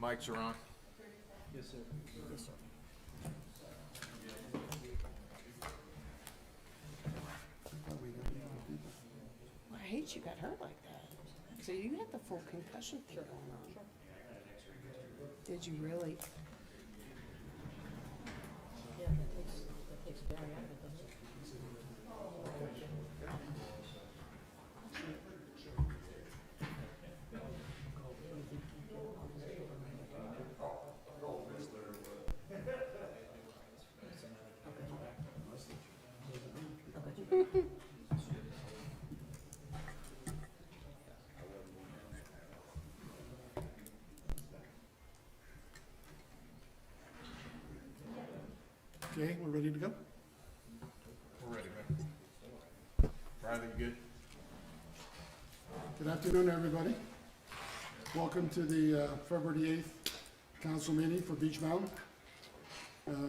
Mics are on. Yes, sir. Yes, sir. Well, I hate you got hurt like that. So you had the full concussion thing going on. Did you really? Yeah, that takes Barry out of it, doesn't it? Okay. Okay, we're ready to go? We're ready, man. Riley, good? Good afternoon, everybody. Welcome to the February 8th council meeting for Beach Mountain.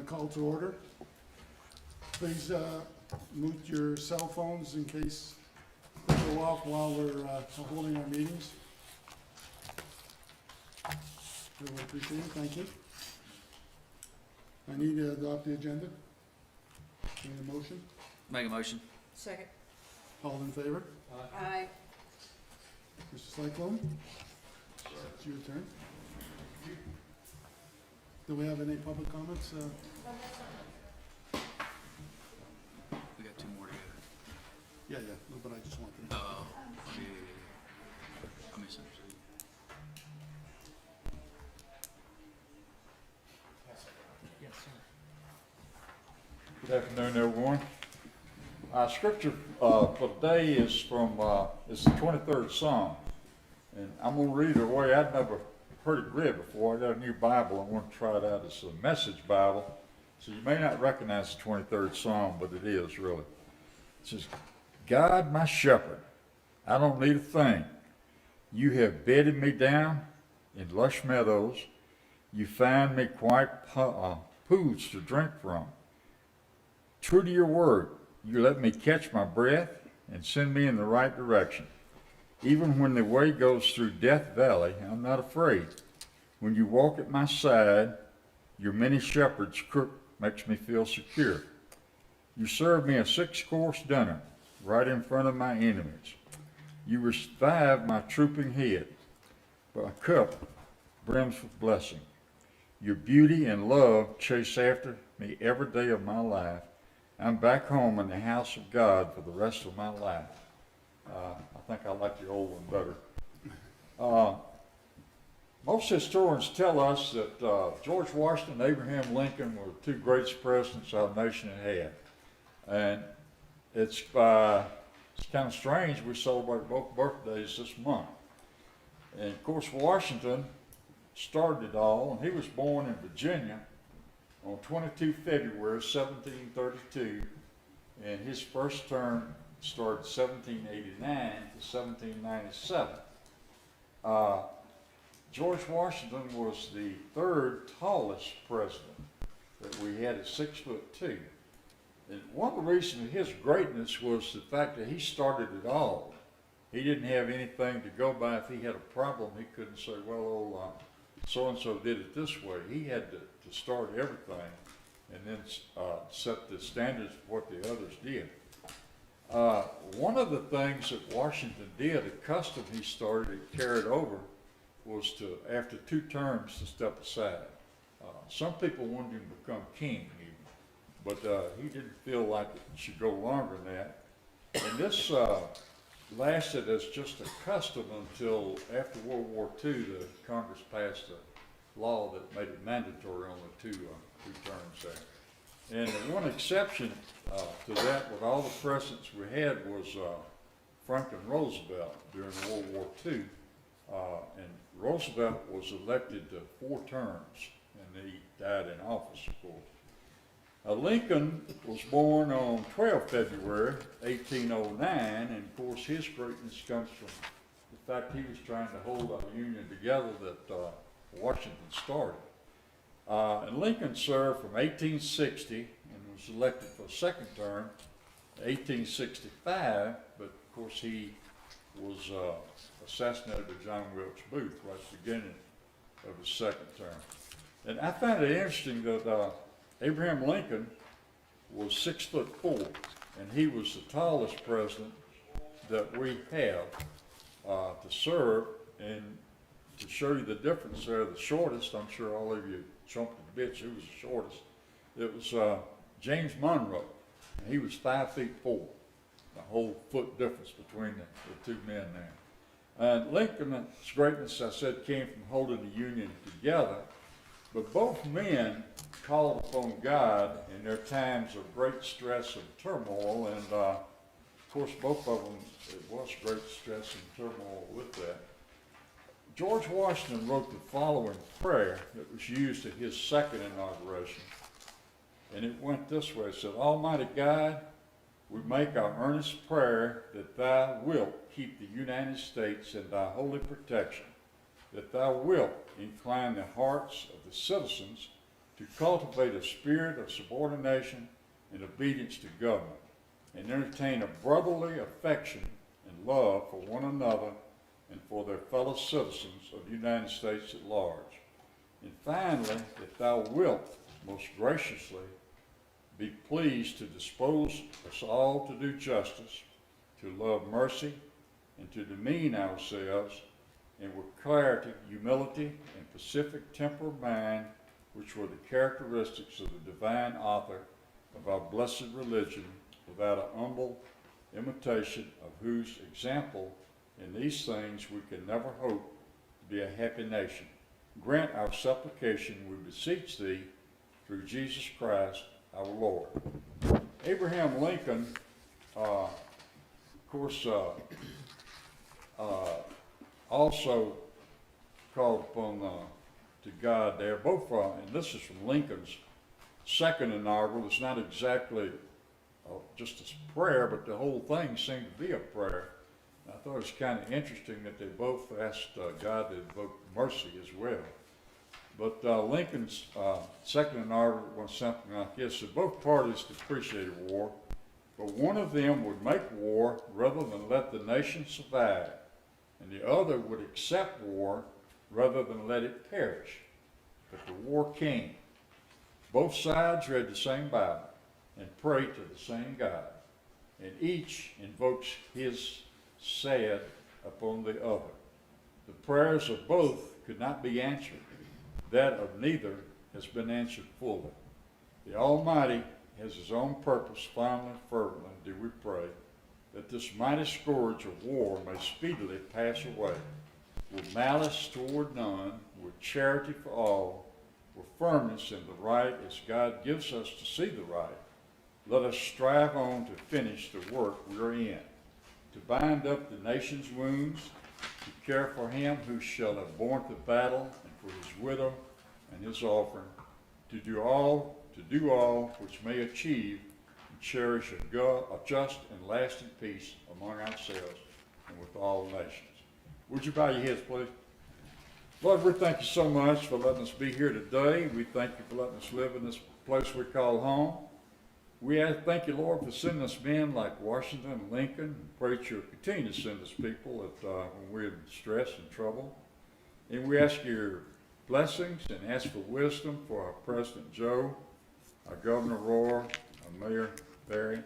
Call to order. Please mute your cell phones in case they go off while we're holding our meetings. Really appreciate it, thank you. I need to adopt the agenda. Need a motion? Make a motion. Second. All in favor? Aye. Mr. Cyclone? It's your turn. Do we have any public comments? We got two more to go. Yeah, no, but I just wanted to. Oh, yeah. I misunderstood. Yes, sir. Good afternoon, everyone. Scripture for today is from it's the 23rd Psalm, and I'm going to read it away. I'd never heard it read before. I got a new Bible. I want to try it out. It's a Message Bible, so you may not recognize the 23rd Psalm, but it is really. It says, "God, my shepherd, I don't need a thing. You have bedded me down in lush meadows. You find me quiet pools to drink from. True to your word, you let me catch my breath and send me in the right direction. Even when the way goes through Death Valley, I'm not afraid. When you walk at my side, your many shepherds' crook makes me feel secure. You serve me a 6-course dinner right in front of my enemies. You revive my drooping head. My cup brims with blessing. Your beauty and love chase after me every day of my life. I'm back home in the house of God for the rest of my life." I think I like the old one better. Most historians tell us that George Washington and Abraham Lincoln were the two greatest presidents our nation had. And it's kind of strange we celebrate both birthdays this month. And of course, Washington started it all, and he was born in Virginia on 22 February 1732, and his first term started 1789 to 1797. George Washington was the third tallest president that we had at 6'2". And one of the reasons of his greatness was the fact that he started it all. He didn't have anything to go by. If he had a problem, he couldn't say, well, so-and-so did it this way. He had to start everything and then set the standards for what the others did. One of the things that Washington did, a custom he started and carried over, was to, after 2 terms, to step aside. Some people wanted him to become king even, but he didn't feel like it should go longer than that. And this lasted as just a custom until after World War II, the Congress passed a law that made it mandatory on the two terms there. And the one exception to that, with all the presidents we had, was Franklin Roosevelt during World War II. And Roosevelt was elected to 4 terms, and he died in office, of course. Lincoln was born on 12 February 1809, and of course his greatness comes from the fact he was trying to hold our union together that Washington started. And Lincoln served from 1860 and was elected for a 2nd term, 1865, but of course he was assassinated by John Wilkes Booth right at the beginning of his second term. And I find it interesting that Abraham Lincoln was 6'4", and he was the tallest president that we have to serve. And to show you the difference there, the shortest, I'm sure all of you chomped at the bits, who was the shortest? It was James Monroe, and he was 5'4". The whole foot difference between the two men there. And Lincoln's greatness, I said, came from holding the Union together, but both men called upon God in their times of great stress and turmoil, and of course both of them, it was great stress and turmoil with that. George Washington wrote the following prayer that was used at his second inauguration, and it went this way. It said, Almighty God, we make our earnest prayer that thou wilt keep the United States in thy holy protection, that thou wilt incline the hearts of the citizens to cultivate a spirit of subordination and obedience to government, and entertain a brotherly affection and love for one another and for their fellow citizens of the United States at large. And finally, that thou wilt most graciously be pleased to dispose us all to do justice, to love mercy, and to demean ourselves, and with clarity, humility, and pacific temper of mind, which were the characteristics of the divine author of our blessed religion, without an humble imitation of whose example in these things we can never hope to be a happy nation. Grant our supplication, we beseech thee, through Jesus Christ our Lord. Abraham Lincoln, of course, also called upon to God there, both, and this is from Lincoln's second inaugural. It's not exactly just a prayer, but the whole thing seemed to be a prayer. I thought it was kind of interesting that they both asked God to invoke mercy as well. But Lincoln's second inaugural was something like this: that both parties depreciated war, but one of them would make war rather than let the nation survive, and the other would accept war rather than let it perish. But the war came. Both sides read the same Bible and prayed to the same God, and each invokes his sad upon the other. The prayers of both could not be answered. That of neither has been answered fully. The Almighty has his own purpose, finally, fervently, do we pray, that this mighty scourge of war may speedily pass away, with malice toward none, with charity for all, with firmness in the right as God gives us to see the right. Let us strive on to finish the work we are in, to bind up the nation's wounds, to care for him who shall have borne the battle, and for his widow and his offering, to do all which may achieve and cherish a just and lasting peace among ourselves and with all nations. Would you bow your heads, please? Lord, we thank you so much for letting us be here today. We thank you for letting us live in this place we call home. We thank you, Lord, for sending us men like Washington and Lincoln, and pray that you'll continue to send us people when we're in stress and trouble. And we ask your blessings and ask for wisdom for our President Joe, our Governor Roar, our Mayor Barry,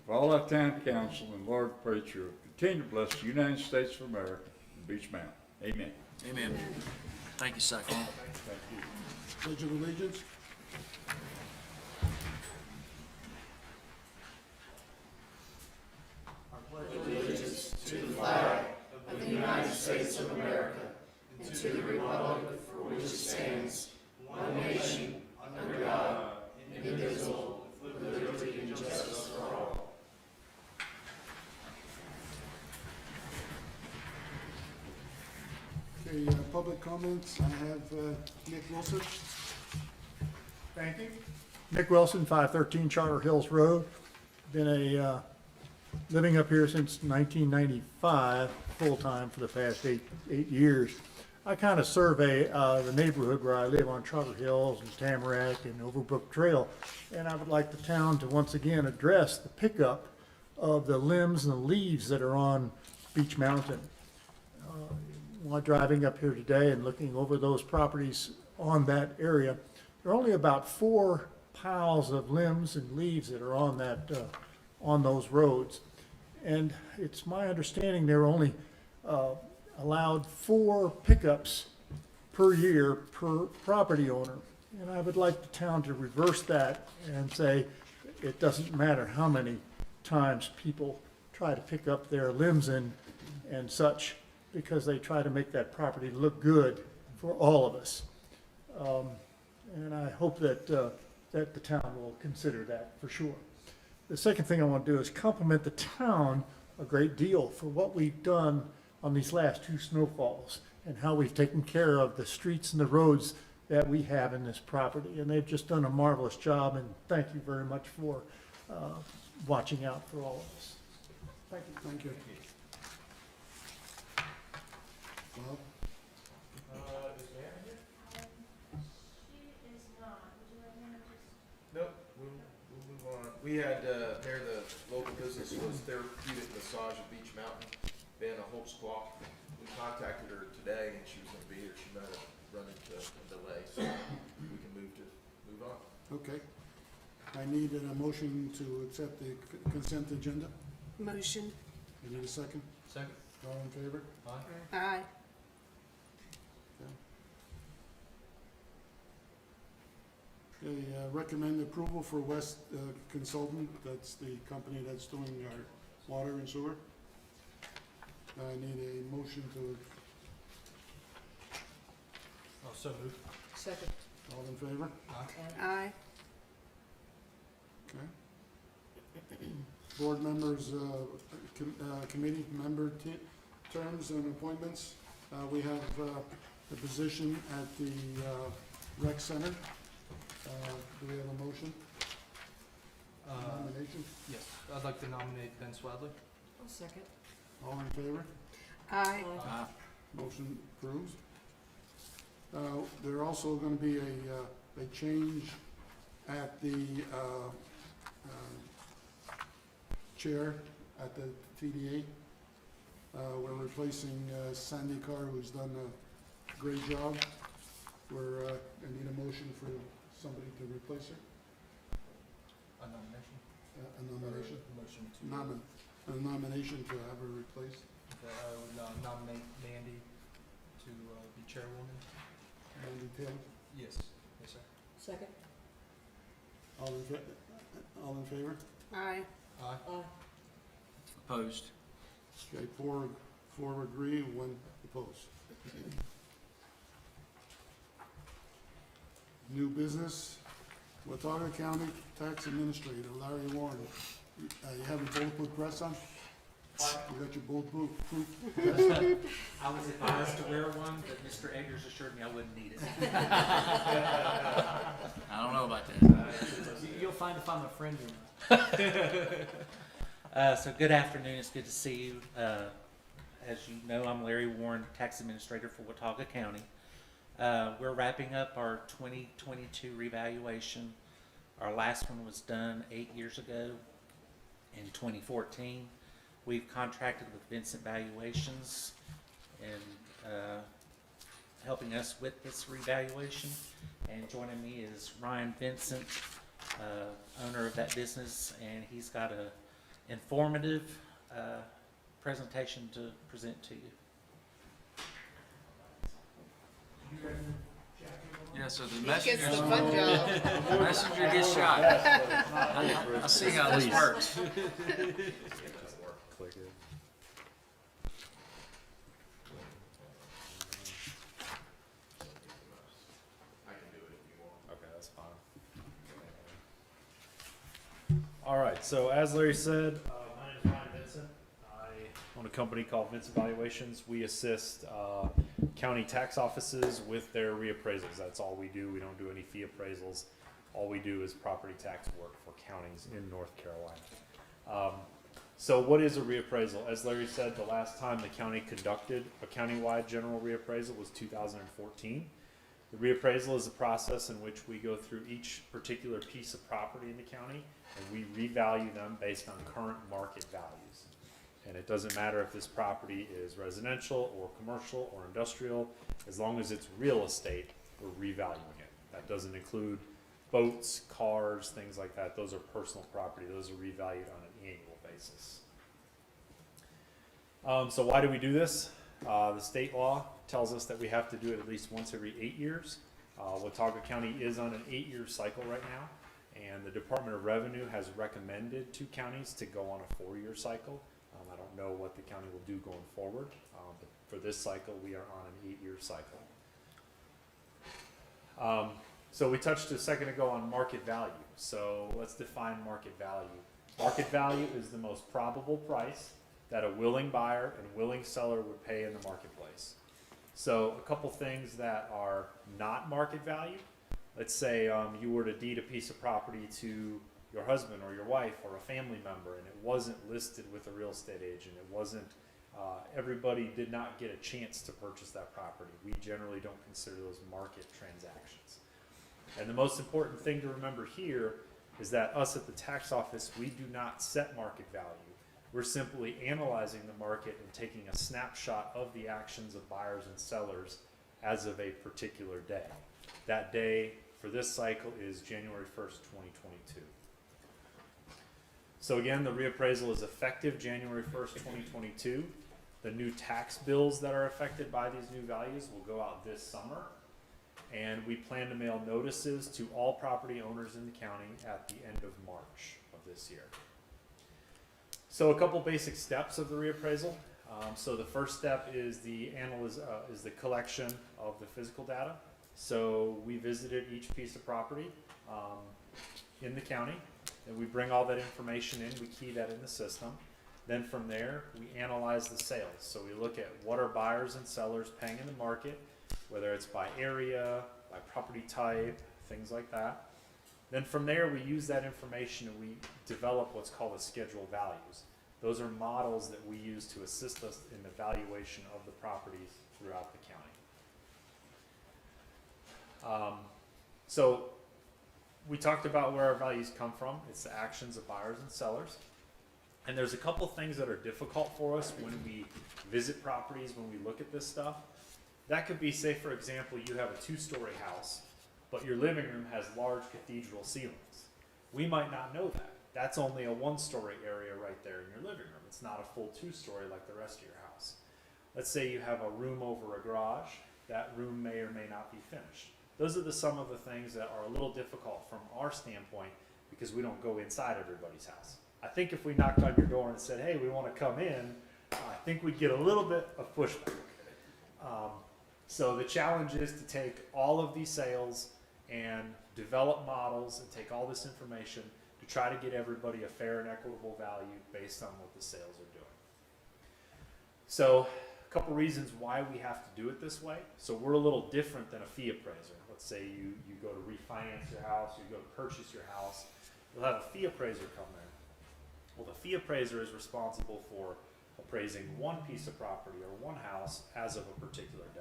for all our town council, and Lord, pray that you'll continue to bless the United States of America and Beach Mountain. Amen. Amen. Thank you, Cyclone. Thank you. Pledge of allegiance. Okay, public comments. I have Nick Wilson. Thank you. Nick Wilson, 513 Charter Hills Road. Been living up here since 1995, full-time for the past eight years. I kind of survey the neighborhood where I live on Charter Hills and Tamarack and Overbrook Trail, and I would like the town to once again address the pickup of the limbs and the leaves that are on Beach Mountain. while driving up here today and looking over those properties on that area, there are only about 4 piles of limbs and leaves that are on that, on those roads. And it's my understanding they're only allowed 4 pickups per year per property owner. And I would like the town to reverse that and say it doesn't matter how many times people try to pick up their limbs and such, because they try to make that property look good for all of us. And I hope that, that the town will consider that for sure. The second thing I want to do is compliment the town a great deal for what we've done on these last 2 snowfalls and how we've taken care of the streets and the roads that we have in this property. And they've just done a marvelous job, and thank you very much for watching out for all of us. Thank you. Thank you. Bob? Nope, we'll move on. We had, there the local business was Therapeutic Massage at Beach Mountain, Vanna Holtzclaw. We contacted her today and she was gonna be here. She might have run into a delay, so we can move on. Okay. I need a motion to accept the consent agenda. Motion. I need a second. Second. All in favor? Aye. Okay, recommend approval for West Consultant, that's the company that's doing our water and sewer. I need a motion to, Oh, so moved. Second. all in favor? Aye. Okay. Board members, committee member terms and appointments. We have a position at the rec center. Do we have a motion? Nomination? Yes, I'd like to nominate Ben Swadley. I'll second. All in favor? Aye. Motion approves. There also gonna be a change at the chair at the TDA. We're replacing Sandy Carr, who's done a great job. I need a motion for somebody to replace her. A nomination. A nomination? Motion to. A nomination to have her replaced. Okay, I would nominate Mandy to be chairwoman. Mandy Taylor. Yes, yes, sir. Second. All in favor? Aye. Aye. Aye. Opposed. Okay, four agree, 1 opposed. New business, Watauga County Tax Administrator Larry Warren. You have a bulletproof vest on? You got your bulletproof proof vest? I was advised to wear one, but Mr. Eggers assured me I wouldn't need it. I don't know about that. You'll find if I'm a friend or not. So good afternoon, it's good to see you. As you know, I'm Larry Warren, Tax Administrator for Watauga County. We're wrapping up our 2022 revaluation. Our last one was done 8 years ago in 2014. We've contracted with Vincent Valuations in helping us with this revaluation. And joining me is Ryan Vincent, owner of that business, and he's got a informative presentation to present to you. Yeah, so the He gets messenger, the fun job. messenger gets shot. I see how this works. I can do it if you want. Okay, that's fine. All right, so as Larry said, my name is Ryan Vincent. I own a company called Vincent Valuations. We assist county tax offices with their reappraisals. That's all we do. We don't do any fee appraisals. All we do is property tax work for counties in North Carolina. So what is a reappraisal? As Larry said, the last time the county conducted a countywide general reappraisal was 2014. The reappraisal is a process in which we go through each particular piece of property in the county and we revalue them based on current market values. And it doesn't matter if this property is residential or commercial or industrial, as long as it's real estate, we're revaluing it. That doesn't include boats, cars, things like that. Those are personal property. Those are revalued on an annual basis. So why do we do this? The state law tells us that we have to do it at least once every 8 years. Watauga County is on an 8-year cycle right now, and the Department of Revenue has recommended to counties to go on a 4-year cycle. I don't know what the county will do going forward, but for this cycle, we are on an 8-year cycle. So we touched a second ago on market value. So let's define market value. Market value is the most probable price that a willing buyer and willing seller would pay in the marketplace. So a couple things that are not market value. Let's say you were to deed a piece of property to your husband or your wife or a family member, and it wasn't listed with a real estate agent. It wasn't, everybody did not get a chance to purchase that property. We generally don't consider those market transactions. And the most important thing to remember here is that us at the tax office, we do not set market value. We're simply analyzing the market and taking a snapshot of the actions of buyers and sellers as of a particular day. That day for this cycle is January 1st, 2022. So again, the reappraisal is effective January 1st, 2022. The new tax bills that are affected by these new values will go out this summer. And we plan to mail notices to all property owners in the county at the end of March of this year. So a couple basic steps of the reappraisal. So the first step is the collection of the physical data. So we visited each piece of property in the county, and we bring all that information in, we key that in the system. Then from there, we analyze the sales. So we look at what are buyers and sellers paying in the market, whether it's by area, by property type, things like that. Then from there, we use that information and we develop what's called a schedule of values. Those are models that we use to assist us in the valuation of the properties throughout the county. So we talked about where our values come from. It's the actions of buyers and sellers. And there's a couple things that are difficult for us when we visit properties, when we look at this stuff. That could be, say for example, you have a 2-story house, but your living room has large cathedral ceilings. We might not know that. That's only a 1-story area right there in your living room. It's not a full 2-story like the rest of your house. Let's say you have a room over a garage. That room may or may not be finished. Those are some of the things that are a little difficult from our standpoint because we don't go inside everybody's house. I think if we knocked on your door and said, hey, we want to come in, I think we'd get a little bit of pushback. So the challenge is to take all of these sales and develop models and take all this information to try to get everybody a fair and equitable value based on what the sales are doing. So a couple reasons why we have to do it this way. So we're a little different than a fee appraiser. Let's say you go to refinance your house, you go to purchase your house, you'll have a fee appraiser come there. Well, the fee appraiser is responsible for appraising one piece of property or one house as of a particular day.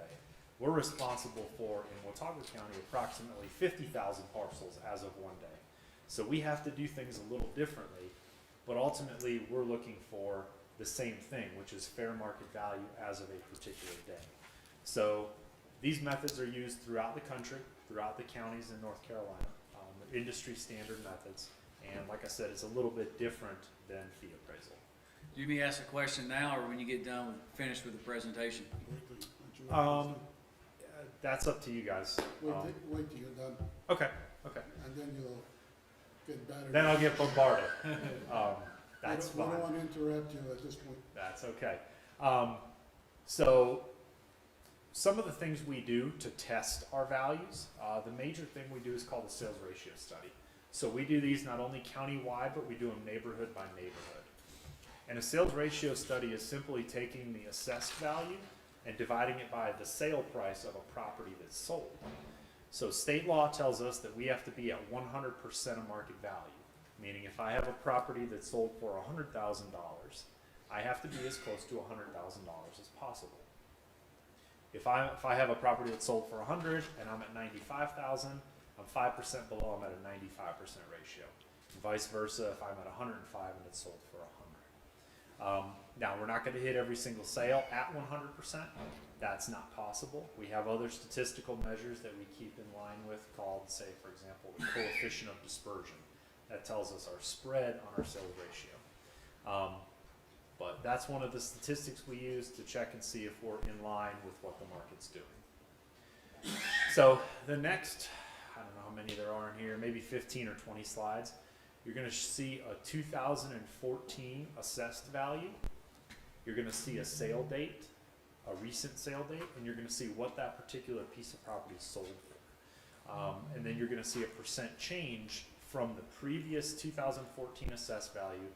We're responsible for, in Watauga County, approximately 50,000 parcels as of one day. So we have to do things a little differently, but ultimately we're looking for the same thing, which is fair market value as of a particular day. So these methods are used throughout the country, throughout the counties in North Carolina. They're industry standard methods, and like I said, it's a little bit different than fee appraisal. Do you mean ask a question now, or when you get done, finished with the presentation? That's up to you guys. Wait till you're done, Okay. and then you'll get better. Then I'll get bombarded. That's We fine. don't want to interrupt you at this point. That's okay. So some of the things we do to test our values, the major thing we do is called a sales ratio study. So we do these not only countywide, but we do them neighborhood by neighborhood. And a sales ratio study is simply taking the assessed value and dividing it by the sale price of a property that's sold. So state law tells us that we have to be at 100% of market value, meaning if I have a property that's sold for $100,000, I have to be as close to $100,000 as possible. If I have a property that's sold for 100 and I'm at 95,000, I'm 5% below, I'm at a 95% ratio. And vice versa, if I'm at 105 and it's sold for 100. Now, we're not gonna hit every single sale at 100%. That's not possible. We have other statistical measures that we keep in line with called, say, for example, the coefficient of dispersion. That tells us our spread on our sales ratio. But that's one of the statistics we use to check and see if we're in line with what the market's doing. So the next, I don't know how many there are in here, maybe 15 or 20 slides, you're gonna see a 2014 assessed value. You're gonna see a sale date, a recent sale date, and you're gonna see what that particular piece of property sold for. And then you're gonna see a percent change from the previous 2014 assessed value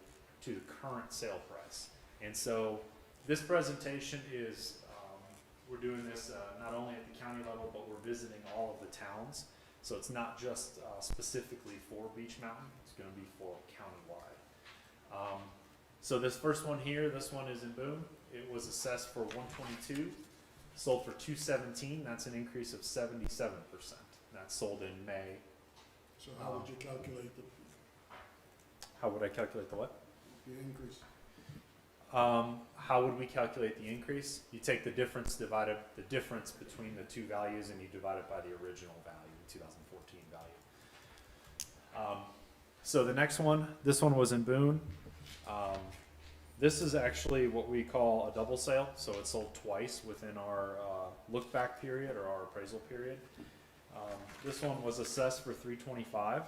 to the current sale price. And so this presentation is, we're doing this not only at the county level, but we're visiting all of the towns. So it's not just specifically for Beach Mountain, it's gonna be for countywide. So this first one here, this one is in Boone. It was assessed for 122, sold for 217, that's an increase of 77%. That's sold in May. So how would you calculate How would I calculate the what? the increase? How would we calculate the increase? You take the difference divided, the difference between the two values, and you divide it by the original value, the 2014 value. So the next one, this one was in Boone. This is actually what we call a double sale, so it sold twice within our look back period or our appraisal period. This one was assessed for 325.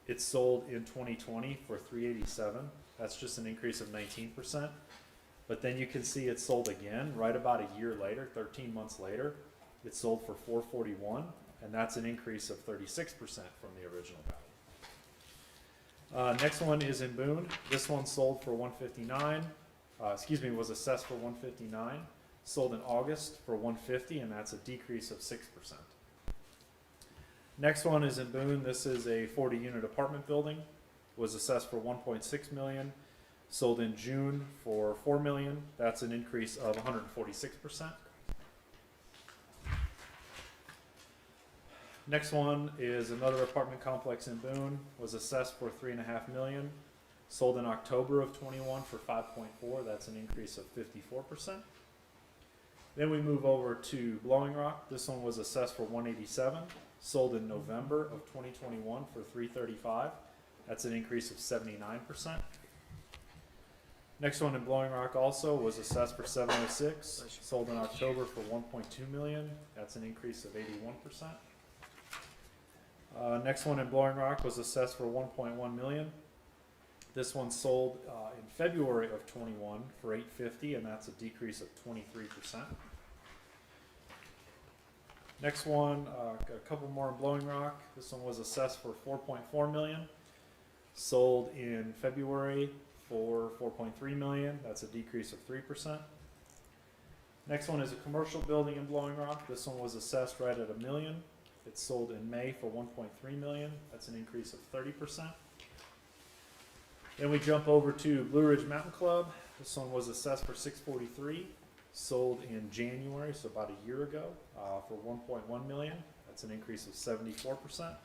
It sold in 2020 for 387. That's just an increase of 19%. But then you can see it sold again right about a year later, 13 months later. It sold for 441, and that's an increase of 36% from the original value. Next one is in Boone. This one sold for 159. Was assessed for 159. Sold in August for 150, and that's a decrease of 6%. Next one is in Boone. This is a 40-unit apartment building. Was assessed for 1.6 million. Sold in June for 4 million. That's an increase of 146%. Next one is another apartment complex in Boone. Was assessed for 3.5 million. Sold in October of 21 for 5.4. That's an increase of 54%. Then we move over to Blowing Rock. This one was assessed for 187. Sold in November of 2021 for 335. That's an increase of 79%. Next one in Blowing Rock also was assessed for 706. Sold in October for 1.2 million. That's an increase of 81%. Next one in Blowing Rock was assessed for 1.1 million. This one sold in February of 21 for 850, and that's a decrease of 23%. Next one, a couple more in Blowing Rock. This one was assessed for 4.4 million. Sold in February for 4.3 million. That's a decrease of 3%. Next one is a commercial building in Blowing Rock. This one was assessed right at $1 million. It sold in May for 1.3 million. That's an increase of 30%. Then we jump over to Blue Ridge Mountain Club. This one was assessed for 643. Sold in January, so about a year ago, for 1.1 million. That's an increase of 74%.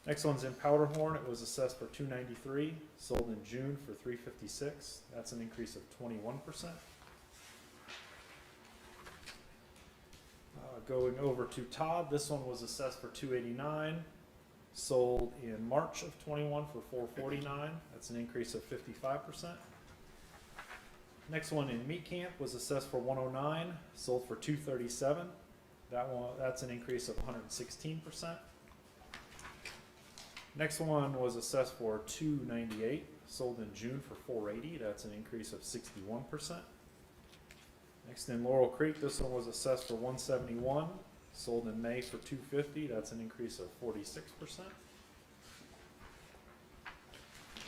Next one's in Powderhorn. It was assessed for 293. Sold in June for 356. That's an increase of 21%. Going over to Todd, this one was assessed for 289. Sold in March of 21 for 449. That's an increase of 55%. Next one in Meat Camp was assessed for 109. Sold for 237. That's an increase of 116%. Next one was assessed for 298. Sold in June for 480. That's an increase of 61%. Next in Laurel Creek, this one was assessed for 171. Sold in May for 250. That's an increase of 46%.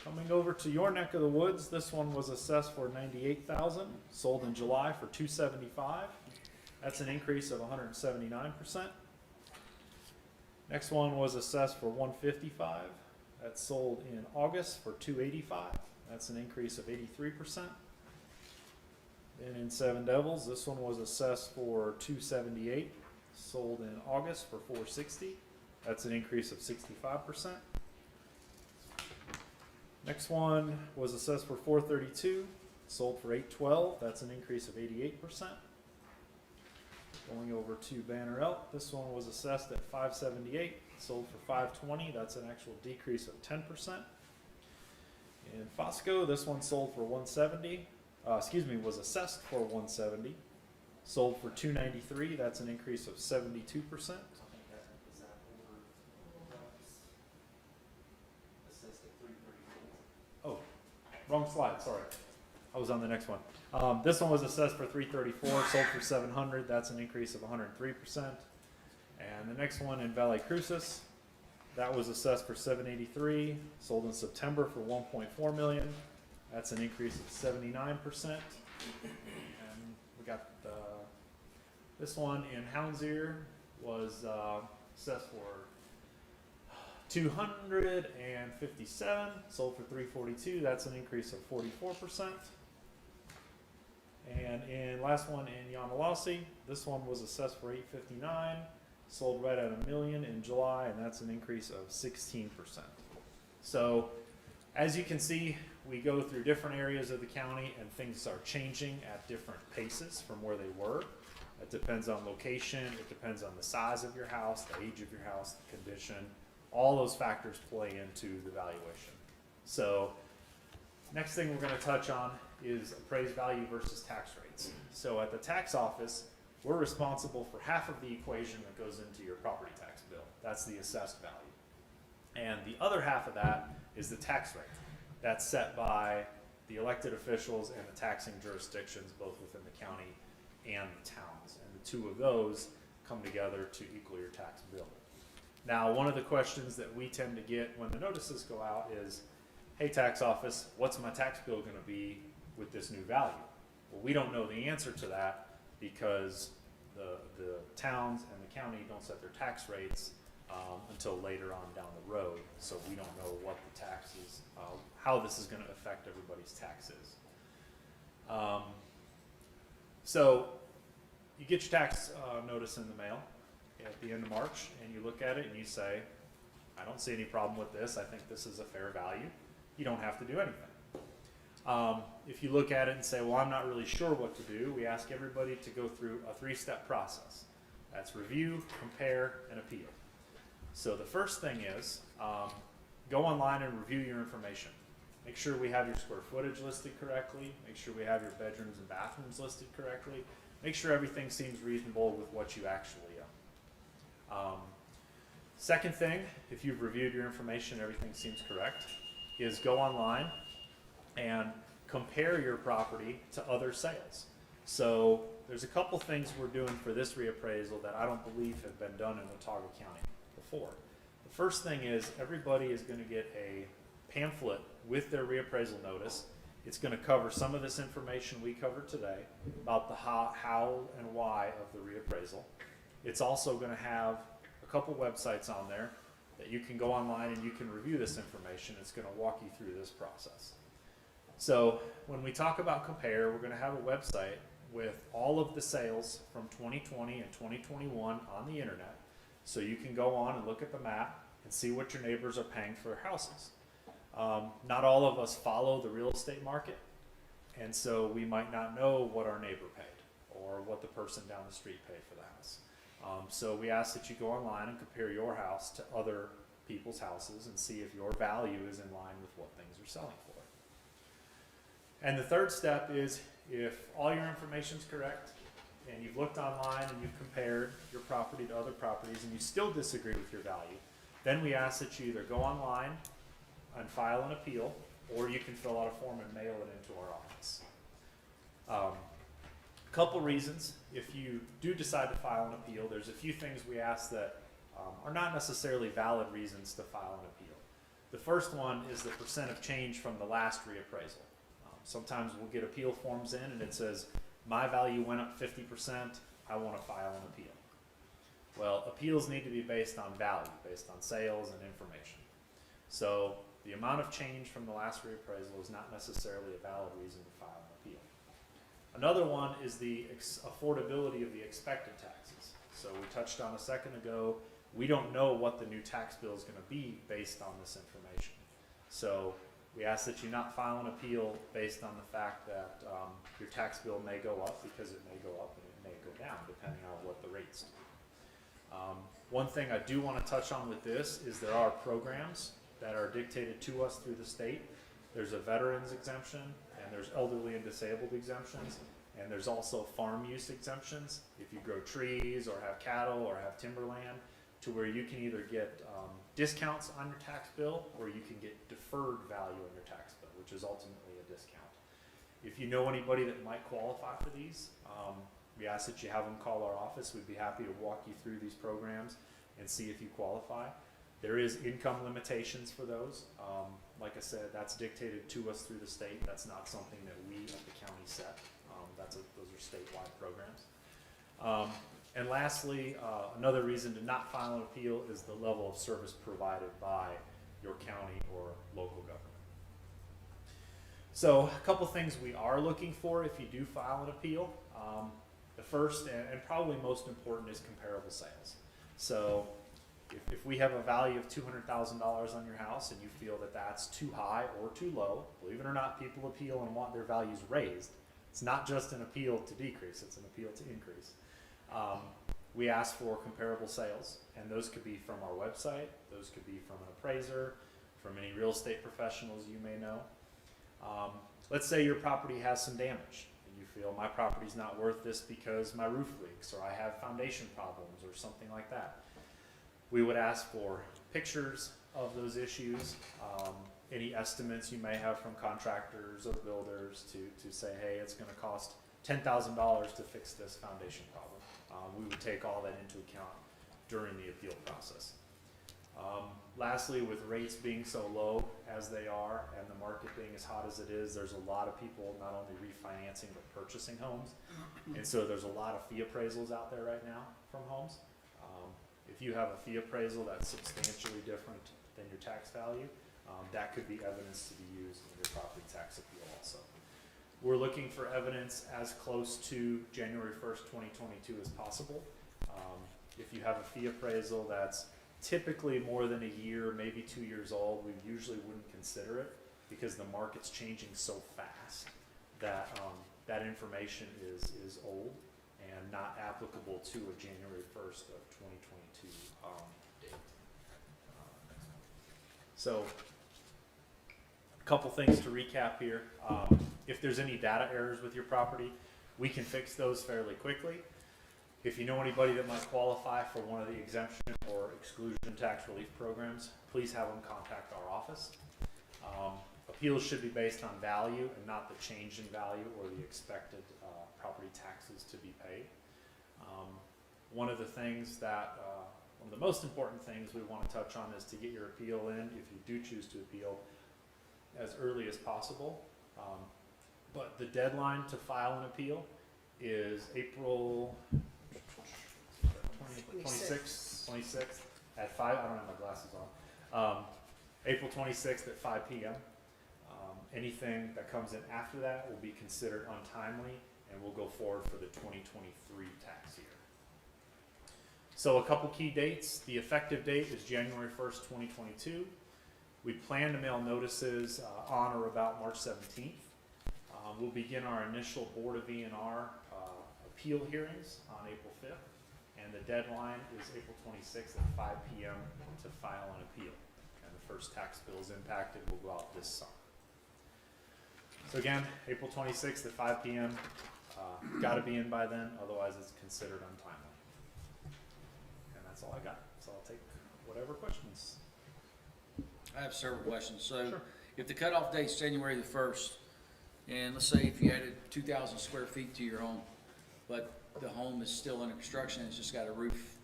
Coming over to your neck of the woods, this one was assessed for 98,000. Sold in July for 275. That's an increase of 179%. Next one was assessed for 155. That sold in August for 285. That's an increase of 83%. Then in Seven Devils, this one was assessed for 278. Sold in August for 460. That's an increase of 65%. Next one was assessed for 432. sold for $812. That's an increase of 88%. Going over to Banner Elk, this one was assessed at $578, sold for $520. That's an actual decrease of 10%. In Fosco, this one sold for $170. Was assessed for $170, sold for $293. That's an increase of 72%. Oh, wrong slide. Sorry, I was on the next one. This one was assessed for $334, sold for $700. That's an increase of 103%. And the next one in Valley Crucis, that was assessed for $783, sold in September for $1.4 million. That's an increase of 79%. And we got this one in Houndseer was assessed for $257, sold for $342. That's an increase of 44%. And in last one in Yanalasi, this one was assessed for $859, sold right at $1 million in July, and that's an increase of 16%. So, as you can see, we go through different areas of the county, and things are changing at different paces from where they were. It depends on location, it depends on the size of your house, the age of your house, the condition. All those factors play into the valuation. So, next thing we're going to touch on is appraised value versus tax rates. So at the tax office, we're responsible for half of the equation that goes into your property tax bill. That's the assessed value. And the other half of that is the tax rate. That's set by the elected officials and the taxing jurisdictions, both within the county and the towns. And the two of those come together to equal your tax bill. Now, one of the questions that we tend to get when the notices go out is, hey, tax office, what's my tax bill going to be with this new value? Well, we don't know the answer to that because the towns and the county don't set their tax rates until later on down the road. So we don't know what the taxes, how this is going to affect everybody's taxes. So you get your tax notice in the mail at the end of March, and you look at it and you say, I don't see any problem with this. I think this is a fair value. You don't have to do anything. If you look at it and say, well, I'm not really sure what to do, we ask everybody to go through a 3-step process. That's review, compare, and appeal. So the first thing is, go online and review your information. Make sure we have your square footage listed correctly. Make sure we have your bedrooms and bathrooms listed correctly. Make sure everything seems reasonable with what you actually own. Second thing, if you've reviewed your information, everything seems correct, is go online and compare your property to other sales. So there's a couple things we're doing for this reappraisal that I don't believe have been done in Watauga County before. The first thing is everybody is going to get a pamphlet with their reappraisal notice. It's going to cover some of this information we covered today about the how and why of the reappraisal. It's also going to have a couple websites on there that you can go online and you can review this information. It's going to walk you through this process. So when we talk about compare, we're going to have a website with all of the sales from 2020 and 2021 on the internet. So you can go on and look at the map and see what your neighbors are paying for their houses. Not all of us follow the real estate market, and so we might not know what our neighbor paid or what the person down the street paid for the house. So we ask that you go online and compare your house to other people's houses and see if your value is in line with what things are selling for. And the third step is if all your information is correct and you've looked online and you've compared your property to other properties and you still disagree with your value, then we ask that you either go online and file an appeal, or you can fill out a form and mail it into our office. A couple reasons. If you do decide to file an appeal, there's a few things we ask that are not necessarily valid reasons to file an appeal. The first one is the percent of change from the last reappraisal. Sometimes we'll get appeal forms in and it says, my value went up 50%, I want to file an appeal. Well, appeals need to be based on value, based on sales and information. So the amount of change from the last reappraisal is not necessarily a valid reason to file an appeal. Another one is the affordability of the expected taxes. So we touched on a second ago, we don't know what the new tax bill is going to be based on this information. So We ask that you not file an appeal based on the fact that your tax bill may go up, because it may go up and it may go down depending on what the rates do. One thing I do want to touch on with this is there are programs that are dictated to us through the state. There's a veterans exemption, and there's elderly and disabled exemptions, and there's also farm use exemptions if you grow trees or have cattle or have timberland, to where you can either get discounts on your tax bill or you can get deferred value on your tax bill, which is ultimately a discount. If you know anybody that might qualify for these, we ask that you have them call our office. We'd be happy to walk you through these programs and see if you qualify. There is income limitations for those. Like I said, that's dictated to us through the state. That's not something that we at the county set. Those are statewide programs. And lastly, another reason to not file an appeal is the level of service provided by your county or local government. So a couple things we are looking for if you do file an appeal. The first and probably most important is comparable sales. So if we have a value of $200,000 on your house and you feel that that's too high or too low, believe it or not, people appeal and want their values raised. It's not just an appeal to decrease, it's an appeal to increase. We ask for comparable sales, and those could be from our website, those could be from an appraiser, from any real estate professionals you may know. Let's say your property has some damage. You feel my property's not worth this because my roof leaks or I have foundation problems or something like that. We would ask for pictures of those issues, any estimates you may have from contractors or builders to say, hey, it's going to cost $10,000 to fix this foundation problem. We would take all that into account during the appeal process. Lastly, with rates being so low as they are and the market being as hot as it is, there's a lot of people not only refinancing but purchasing homes. And so there's a lot of fee appraisals out there right now from homes. If you have a fee appraisal that's substantially different than your tax value, that could be evidence to be used in your property tax appeal also. We're looking for evidence as close to January 1st, 2022 as possible. If you have a fee appraisal that's typically more than a year, maybe 2 years old, we usually wouldn't consider it because the market's changing so fast that that information is old and not applicable to a January 1st of 2022 date. So, a couple things to recap here. If there's any data errors with your property, we can fix those fairly quickly. If you know anybody that might qualify for one of the exemption or exclusion tax relief programs, please have them contact our office. Appeals should be based on value and not the change in value or the expected property taxes to be paid. One of the things that, one of the most important things we want to touch on is to get your appeal in, if you do choose to appeal, as early as possible. But the deadline to file an appeal is April 26th at 5, I don't have my glasses on. April 26th at 5 p.m. Anything that comes in after that will be considered untimely and will go forward for the 2023 tax year. So a couple key dates. The effective date is January 1st, 2022. We plan to mail notices on or about March 17th. We'll begin our initial Board of E&R appeal hearings on April 5th, and the deadline is April 26th at 5 p.m. to file an appeal. And the first tax bills impacted will go out this summer. So again, April 26th at 5 p.m. Got to be in by then, otherwise it's considered untimely. And that's all I got. So I'll take whatever questions. I have several questions. So if the cutoff date's January the 1st, and let's say if you added 2,000 square feet to your home, but the home is still under construction, it's just got a roof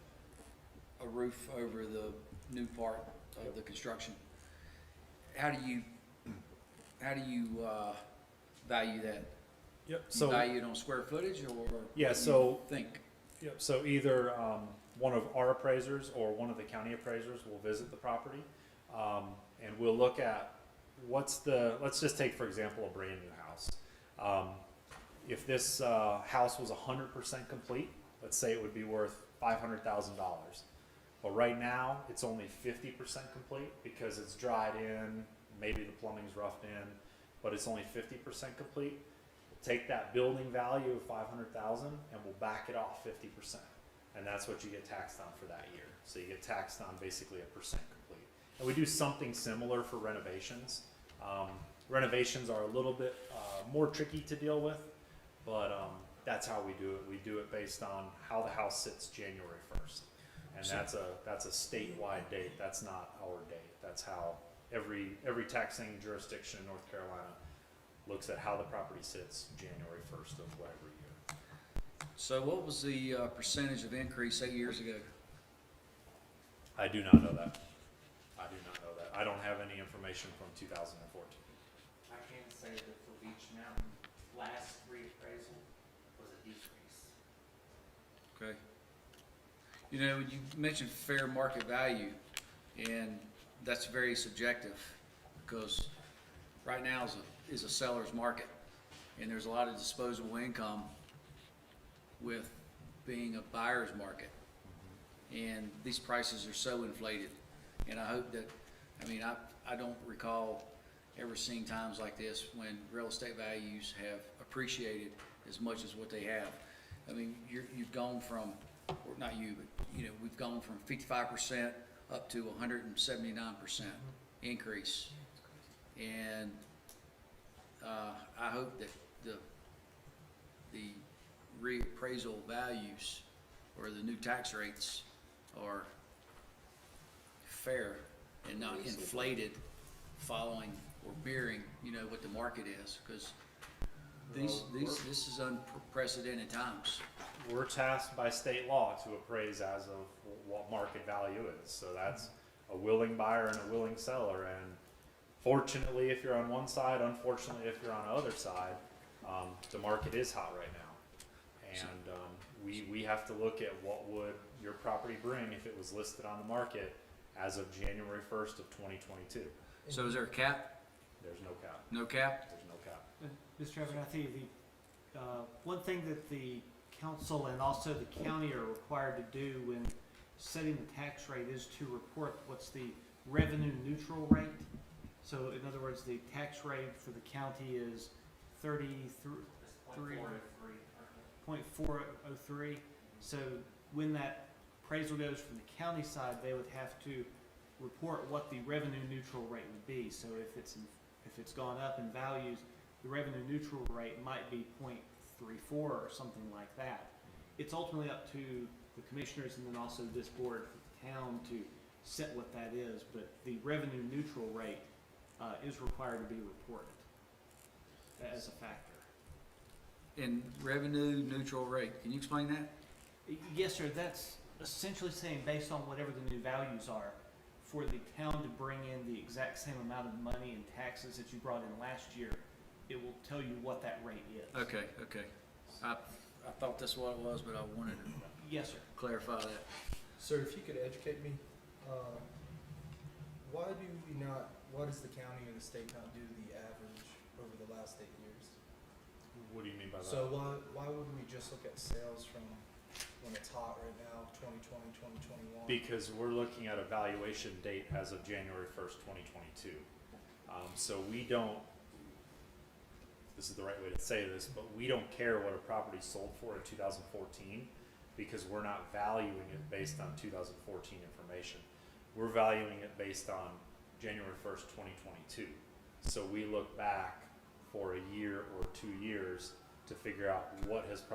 over the new part of the construction, how do you value that? Yep. Do you So value it on square footage, or yeah. what do So you think? yep. So either one of our appraisers or one of the county appraisers will visit the property, and we'll look at what's the. Let's just take for example a brand new house. If this house was 100% complete, let's say it would be worth $500,000. But right now, it's only 50% complete because it's dried in, maybe the plumbing's roughed in, but it's only 50% complete. Take that building value of 500,000 and we'll back it off 50%. And that's what you get taxed on for that year. So you get taxed on basically a percent complete. And we do something similar for renovations. Renovations are a little bit more tricky to deal with, but that's how we do it. We do it based on how the house sits January 1st. And that's a statewide date. That's not our date. That's how every taxing jurisdiction in North Carolina looks at how the property sits January 1st of whatever year. So what was the percentage of increase 8 years ago? I do not know that. I do not know that. I don't have any information from 2014. I can say that for Beach Mountain, last reappraisal was a decrease. Okay. You know, you mentioned fair market value, and that's very subjective because right now is a seller's market, and there's a lot of disposable income with being a buyer's market, and these prices are so inflated. And I hope that, I don't recall ever seeing times like this when real estate values have appreciated as much as what they have. I mean, you've gone from, or not you, but we've gone from 55% up to 179% increase. And I hope that the reappraisal values or the new tax rates are fair and not inflated following or mirroring, what the market is, because this is unprecedented times. We're tasked by state law to appraise as of what market value is. So that's a willing buyer and a willing seller. And fortunately, if you're on one side, unfortunately, if you're on the other side, the market is hot right now. And we have to look at what would your property bring if it was listed on the market as of January 1st of 2022. So is there a cap? There's no cap. No cap? There's no cap. Mr. Chairman, I think the, one thing that the council and also the county are required to do when setting the tax rate is to report what's the revenue neutral rate. So in other words, the tax rate for the county is 0.403. So when that appraisal goes from the county side, they would have to report what the revenue neutral rate would be. So if it's gone up in values, the revenue neutral rate might be 0.34 or something like that. It's ultimately up to the commissioners and then also this board for the town to set what that is, but the revenue neutral rate is required to be reported as a factor. And revenue neutral rate, can you explain that? Yes, sir. That's essentially saying based on whatever the new values are, for the town to bring in the exact same amount of money in taxes that you brought in last year, it will tell you what that rate is. Okay. I thought that's what it was, but I wanted to Yes, sir. clarify that. Sir, if you could educate me, why does the county or the state not do the average over the last 8 years? What do you mean by that? So why would we just look at sales from when it's hot right now, 2020, 2021? Because we're looking at a valuation date as of January 1st, 2022. So we don't, this is the right way to say this, but we don't care what a property sold for in 2014 because we're not valuing it based on 2014 information. We're valuing it based on January 1st, 2022. So we look back for a year or 2 years to figure out what have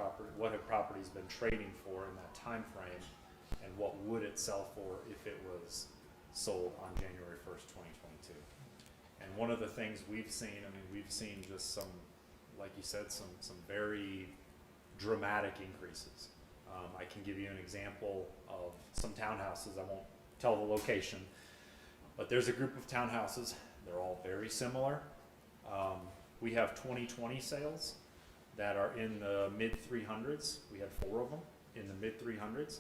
properties been trading for in that time frame and what would it sell for if it was sold on January 1st, 2022. And one of the things we've seen, we've seen just some, like you said, some very dramatic increases. I can give you an example of some townhouses. I won't tell the location, but there's a group of townhouses. They're all very similar. We have 2020 sales that are in the mid 300s. We had 4 of them in the mid 300s.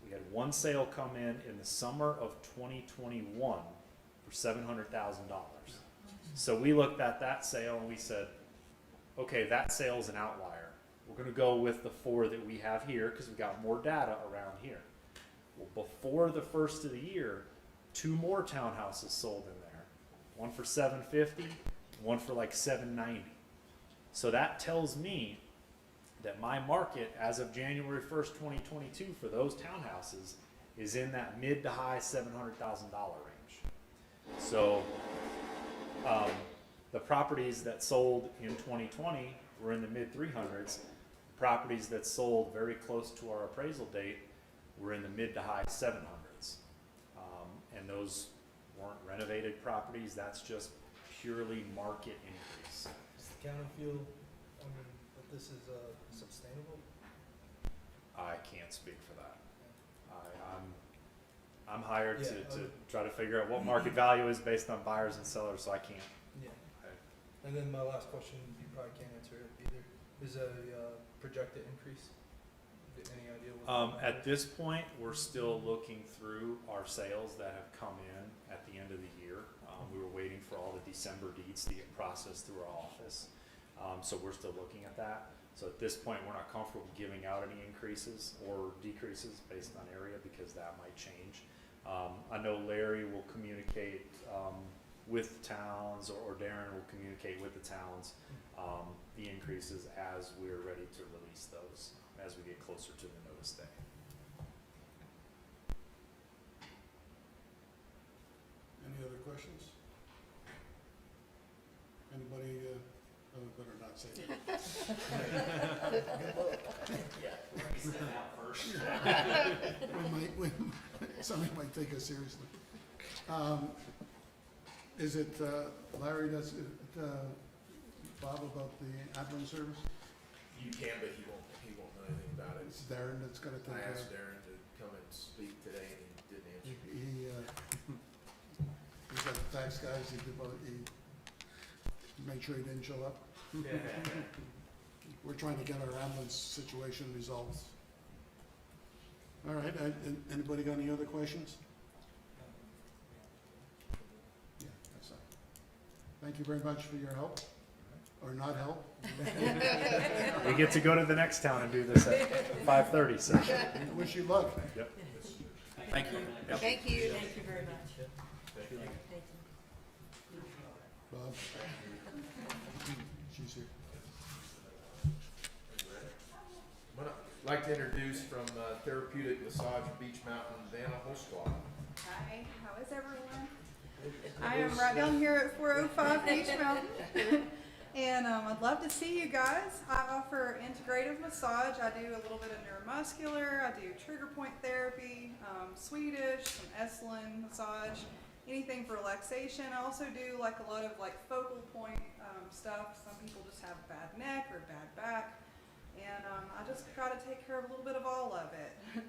We had one sale come in the summer of 2021 for $700,000. So we looked at that sale and we said, okay, that sale's an outlier. We're going to go with the 4 that we have here because we got more data around here. Well, before the first of the year, 2 more townhouses sold in there one for $750, one for like $790. So that tells me that my market as of January 1st, 2022 for those townhouses is in that mid to high $700,000 range. So the properties that sold in 2020 were in the mid 300s. Properties that sold very close to our appraisal date were in the mid to high 700s. And those weren't renovated properties, that's just purely market increase. Does the county feel, I mean, that this is sustainable? I can't speak for that. I'm hired Yeah, to try to figure out what market value is based on buyers and sellers, so I can't. Yeah. And then my last question, you probably can't answer it either, is a projected increase? Any idea what? At this point, we're still looking through our sales that have come in at the end of the year. We were waiting for all the December deeds to get processed through our office. So we're still looking at that. So at this point, we're not comfortable giving out any increases or decreases based on area because that might change. I know Larry will communicate with towns, or Darren will communicate with the towns the increases as we're ready to release those, as we get closer to the notice day. Any other questions? Anybody, better not say that. Somebody might take us seriously. Is it, Larry, does it, Bob, about the ambulance service? You can, but he won't know anything about it. It's Darren that's gonna take I care asked of it. Darren to come and speak today and he didn't answer. He's got the tax guys, he made sure he didn't show up. We're trying to get our ambulance situation resolved. All right, anybody got any other questions? Yeah, that's it. Thank you very much for your help, or not help. We get to go to the next town and do this at 5:30, so. I wish you luck. Yep. Thank you. Yep. Thank you. Thank you very much. Thank you. Bob? She's here. I'd like to introduce from Therapeutic Massage Beach Mountain, Vanna Holsclaw. Hi, how is everyone? I am right down here at 405 Beach Mountain. And I'd love to see you guys. I offer integrative massage. I do a little bit of neuromuscular. I do trigger point therapy, Swedish, some Esalen massage, anything for relaxation. I also do like a lot of like focal point stuff. Some people just have bad neck or bad back. And I just try to take care of a little bit of all of it.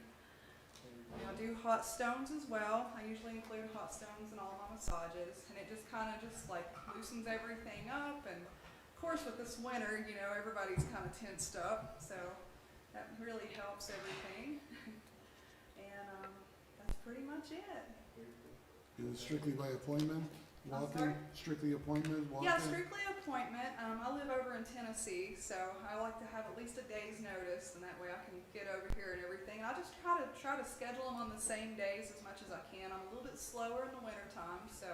I do hot stones as well. I usually include hot stones in all my massages. And it just kind of just like loosens everything up. And of course with this winter, you know, everybody's kind of tensed up. So that really helps everything. And that's pretty much it. Is it strictly by appointment, I'm walk-in? sorry? Strictly appointment, walk-in? Yeah, strictly appointment. I live over in Tennessee, so I like to have at least a day's notice, and that way I can get over here and everything. I just try to schedule them on the same days as much as I can. I'm a little bit slower in the winter time, so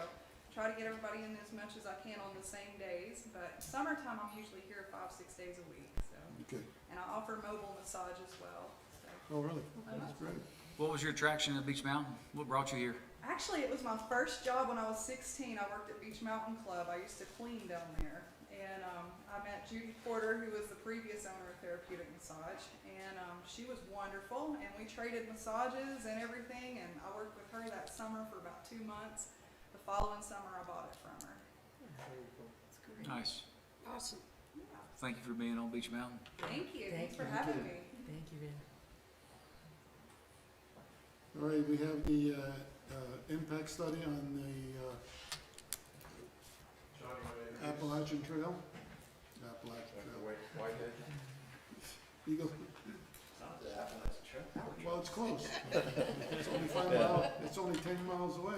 try to get everybody in as much as I can on the same days. But summertime, I'm usually here 5-6 days a week. So, Okay. and I offer mobile massage as well. So. Oh, really? That's great. What was your attraction at Beach Mountain? What brought you here? Actually, it was my first job when I was 16. I worked at Beach Mountain Club. I used to clean down there. And I met Judy Porter, who was the previous owner of Therapeutic Massage. And she was wonderful. And we traded massages and everything. And I worked with her that summer for about 2 months. The following summer, I bought it from her. That's great. Nice. Awesome. Yeah. Thank you for being on Beach Mountain. Thank you. Thank Thanks for you. having me. Thank you, Vin. All right, we have the impact study on the Appalachian Trail. Appalachian Trail. Whitehead. Eagle. Well, it's close. It's only 5 miles, it's only 10 miles away.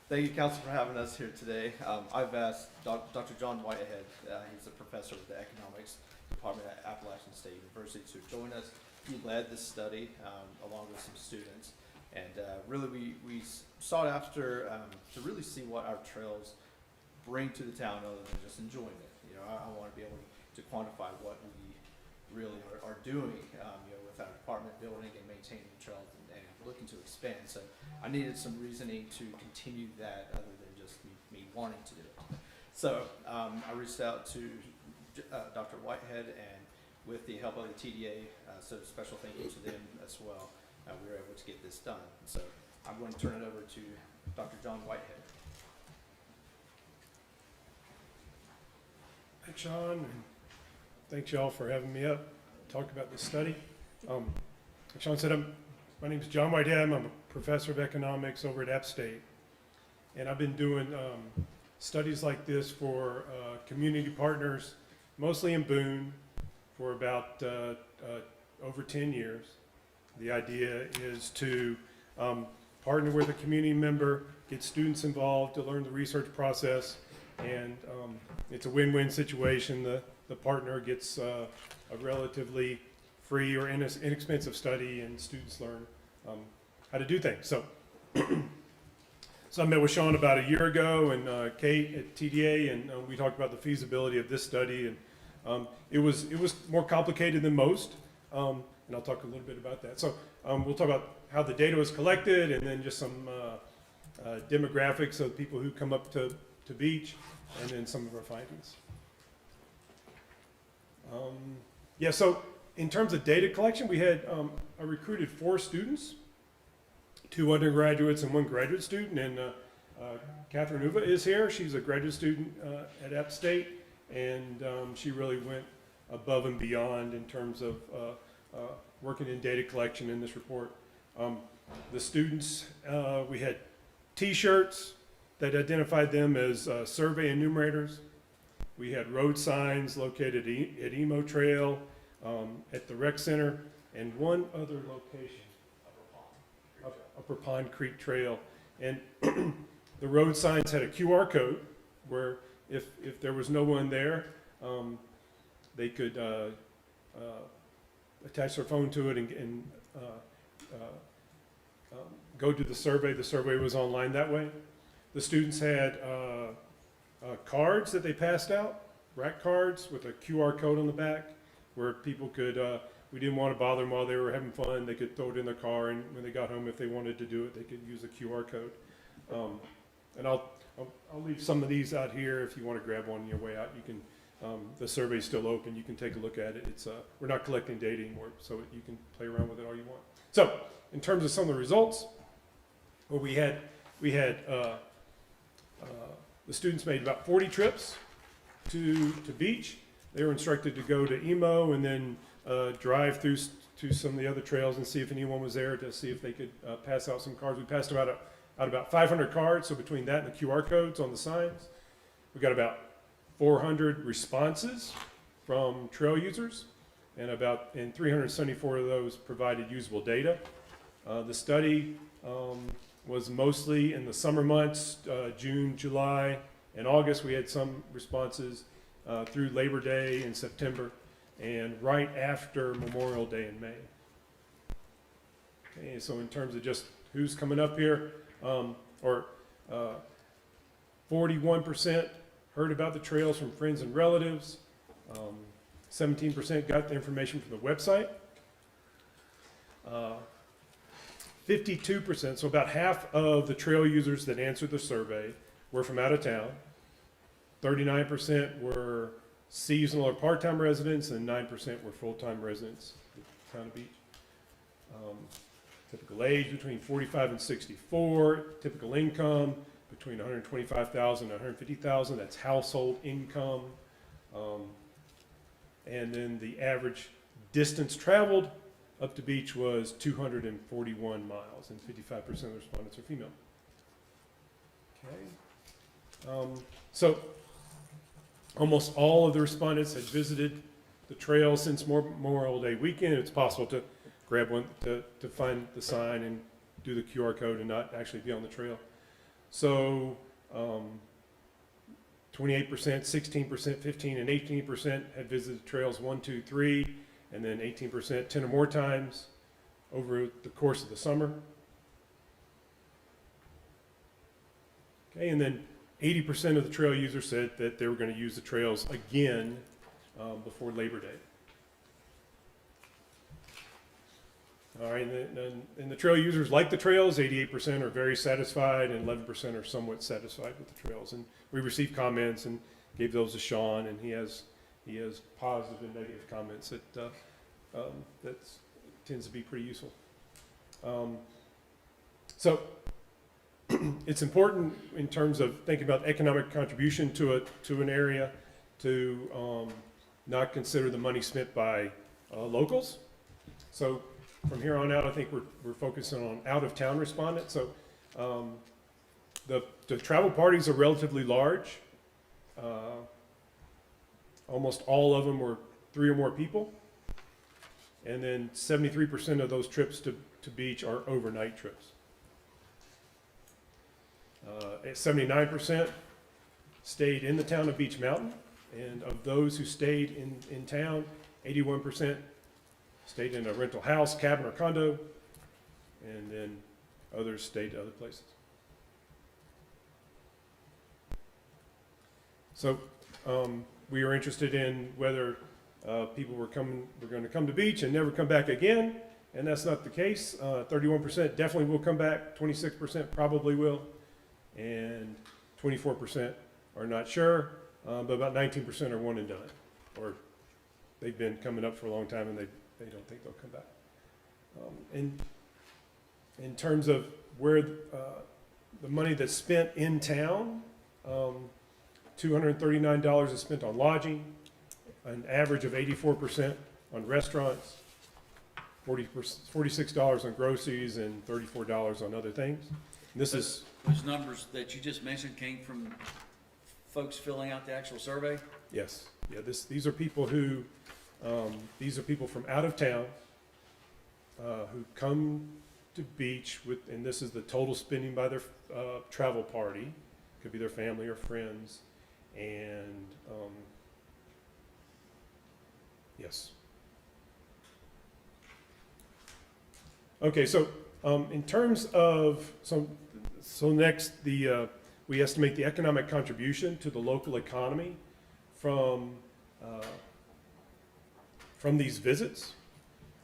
Thank you, Council, for having us here today. I've asked Dr. John Whitehead, he's a professor with the Economics Department at Appalachian State University, to join us. He led this study along with some students, And really, we sought after to really see what our trails bring to the town other than just enjoying it. You know, I want to be able to quantify what we really are doing, with our department building and maintaining trails and looking to expand. So I needed some reasoning to continue that other than just me wanting to do it. So I reached out to Dr. Whitehead, and with the help of the TDA, so special thank you to them as well, we were able to get this done. So I'm going to turn it over to Dr. John Whitehead. Thanks, Sean, and thanks y'all for having me up to talk about this study. Like Sean said, my name is John Whitehead. I'm a professor of economics over at App State, and I've been doing studies like this for community partners, mostly in Boone, for about over 10 years. The idea is to partner with a community member, get students involved to learn the research process, and it's a win-win situation. The partner gets a relatively free or inexpensive study, and students learn how to do things. So, so I met with Sean about a year ago, and Kate at TDA, and we talked about the feasibility of this study, and it was more complicated than most, and I'll talk a little bit about that. So we'll talk about how the data was collected, and then just some demographics of people who come up to Beach, and then some of our findings. Yeah, so in terms of data collection, we had, I recruited 4 students, 2 undergraduates and 1 graduate student, and Catherine Uva is here. She's a graduate student at App State, and she really went above and beyond in terms of working in data collection in this report. The students, we had T-shirts that identified them as survey enumerators. We had road signs located at Emo Trail, at the rec center, and 1 other location, Upper Pond Creek Trail. And the road signs had a QR code where if there was no one there, they could attach their phone to it and go to the survey. The survey was online that way. The students had cards that they passed out, rack cards with a QR code on the back, where people could, we didn't want to bother them while they were having fun. They could throw it in their car, and when they got home, if they wanted to do it, they could use a QR code. And I'll leave some of these out here if you want to grab one on your way out. You can, the survey's still open. You can take a look at it. It's we're not collecting data anymore, so you can play around with it all you want. So in terms of some of the results, well, we had the students made about 40 trips to Beach. They were instructed to go to Emo and then drive through to some of the other trails and see if anyone was there, to see if they could pass out some cards. We passed out about 500 cards, so between that and the QR codes on the signs, we got about 400 responses from trail users, and 374 of those provided usable data. The study was mostly in the summer months, June, July, and August. We had some responses through Labor Day in September, and right after Memorial Day in May. Okay, so in terms of just who's coming up here, 41% heard about the trails from friends and relatives. 17% got the information from the website. 52%, so about half of the trail users that answered the survey were from out of town. 39% were seasonal or part-time residents, and 9% were full-time residents of the town of Beach. Typical age between 45 and 64. Typical income between 125,000 and 150,000. That's household income. And then the average distance traveled up to Beach was 241 miles, and 55% of the respondents are female. Okay. So almost all of the respondents had visited the trail since Memorial Day weekend. It's possible to grab one to find the sign and do the QR code and not actually be on the trail. So 28%, 16%, 15, and 18% had visited trails 1, 2, 3, and then 18% 10 or more times over the course of the summer. Okay, and then 80% of the trail users said that they were going to use the trails again before Labor Day. All right, and the trail users like the trails. 88% are very satisfied, and 11% are somewhat satisfied with the trails. And we received comments and gave those to Sean, and he has positive and negative comments that tends to be pretty useful. So it's important in terms of thinking about economic contribution to an area to not consider the money spent by locals. So from here on out, I think we're focusing on out-of-town respondents. So the travel parties are relatively large. Almost all of them were 3 or more people. And then 73% of those trips to beach are overnight trips. 79% stayed in the town of Beach Mountain. And of those who stayed in town, 81% stayed in a rental house, cabin, or condo. And then others stayed other places. So we are interested in whether people were going to come to beach and never come back again, and that's not the case. 31% definitely will come back, 26% probably will, and 24% are not sure, but about 19% are one and done, or they've been coming up for a long time and they don't think they'll come back. In terms of where the money that's spent in town, $239 is spent on lodging, an average of 84% on restaurants, $46 on groceries, and $34 on other things. And this is Those numbers that you just mentioned came from folks filling out the actual survey? yes, yeah. These are people who these are people from out of town who come to beach with, and this is the total spending by their travel party. Could be their family or friends, and yes. Okay, so in terms of so next we estimate the economic contribution to the local economy from these visits,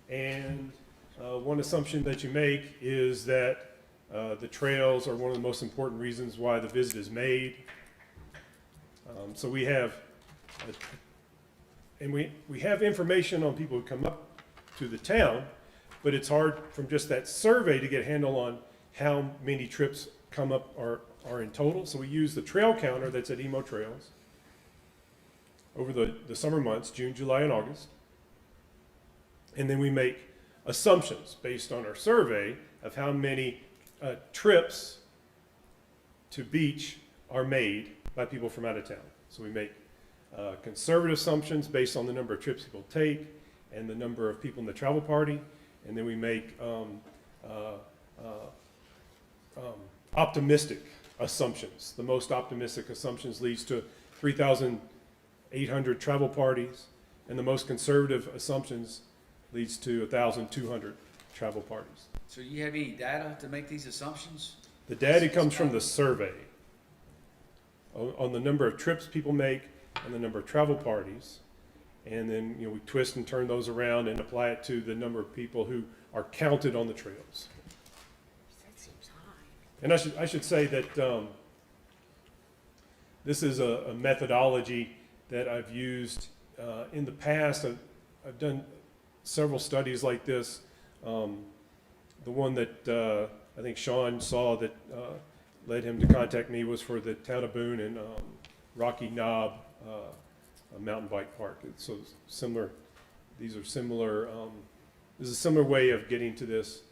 and one assumption that you make is that the trails are one of the most important reasons why the visit is made. So we have we have information on people who come up to the town, but it's hard from just that survey to get a handle on how many trips come up are in total. So we use the trail counter that's at Emo Trails over the summer months, June, July, and August. And then we make assumptions based on our survey of how many trips to beach are made by people from out of town. So we make conservative assumptions based on the number of trips people take and the number of people in the travel party. And then we make optimistic assumptions. The most optimistic assumptions leads to 3,800 travel parties, and the most conservative assumptions leads to 1,200 travel parties. So you have any data to make these assumptions? The data comes from the survey on the number of trips people make and the number of travel parties. And then we twist and turn those around and apply it to the number of people who are counted on the trails. That seems high. And I should say that this is a methodology that I've used in the past. I've done several studies like this. The one that I think Sean saw that led him to contact me was for the town of Boone and Rocky Knob a mountain bike park. So similar, these are similar, this is a similar way of getting to this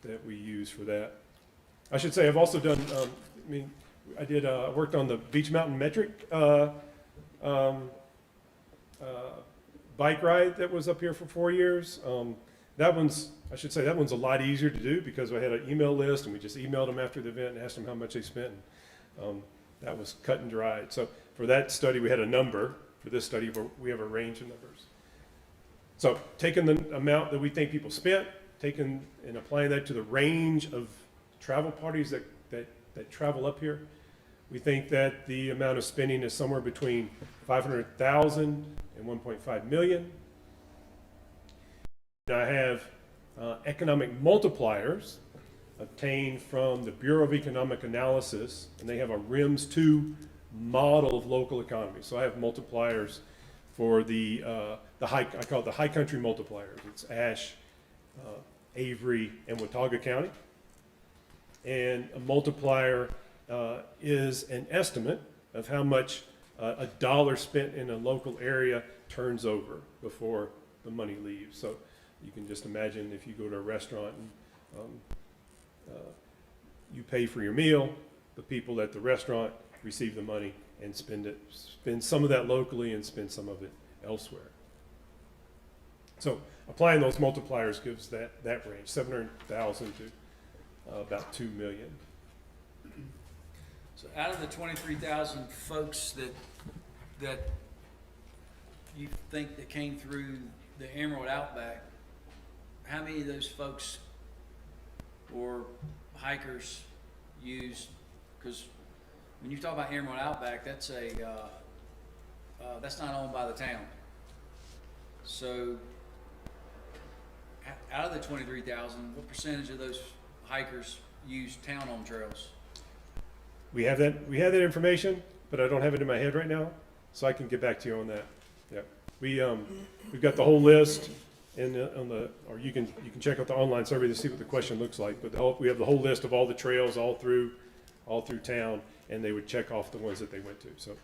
that we use for that. I should say I've also done, I worked on the Beach Mountain metric bike ride that was up here for 4 years. That one's a lot easier to do because I had an email list and we just emailed them after the event and asked them how much they spent. That was cut and dried. So for that study, we had a number. For this study, we have a range of numbers. So taking the amount that we think people spent, taking and applying that to the range of travel parties that travel up here, We think that the amount of spending is somewhere between 500,000 and 1.5 million. And I have economic multipliers obtained from the Bureau of Economic Analysis, and they have a RIMS 2 model of local economy. So I have multipliers for the I call it the high country multipliers. It's Ashe, Avery, and Watauga County. And a multiplier is an estimate of how much a dollar spent in a local area turns over before the money leaves. So you can just imagine if you go to a restaurant and you pay for your meal, the people at the restaurant receive the money and spend some of that locally and spend some of it elsewhere. So applying those multipliers gives that range, 700,000 to about 2 million. So out of the 23,000 folks that you think that came through the Emerald Outback, how many of those folks or hikers used, because when you talk about Emerald Outback, that's not owned by the town. So out of the 23,000, what percentage of those hikers use town-owned trails? We have that information, but I don't have it in my head right now, so I can get back to you on that. Yeah, we've got the whole list, and or you can check out the online survey to see what the question looks like. But we have the whole list of all the trails all through town, and they would check off the ones that they went to. So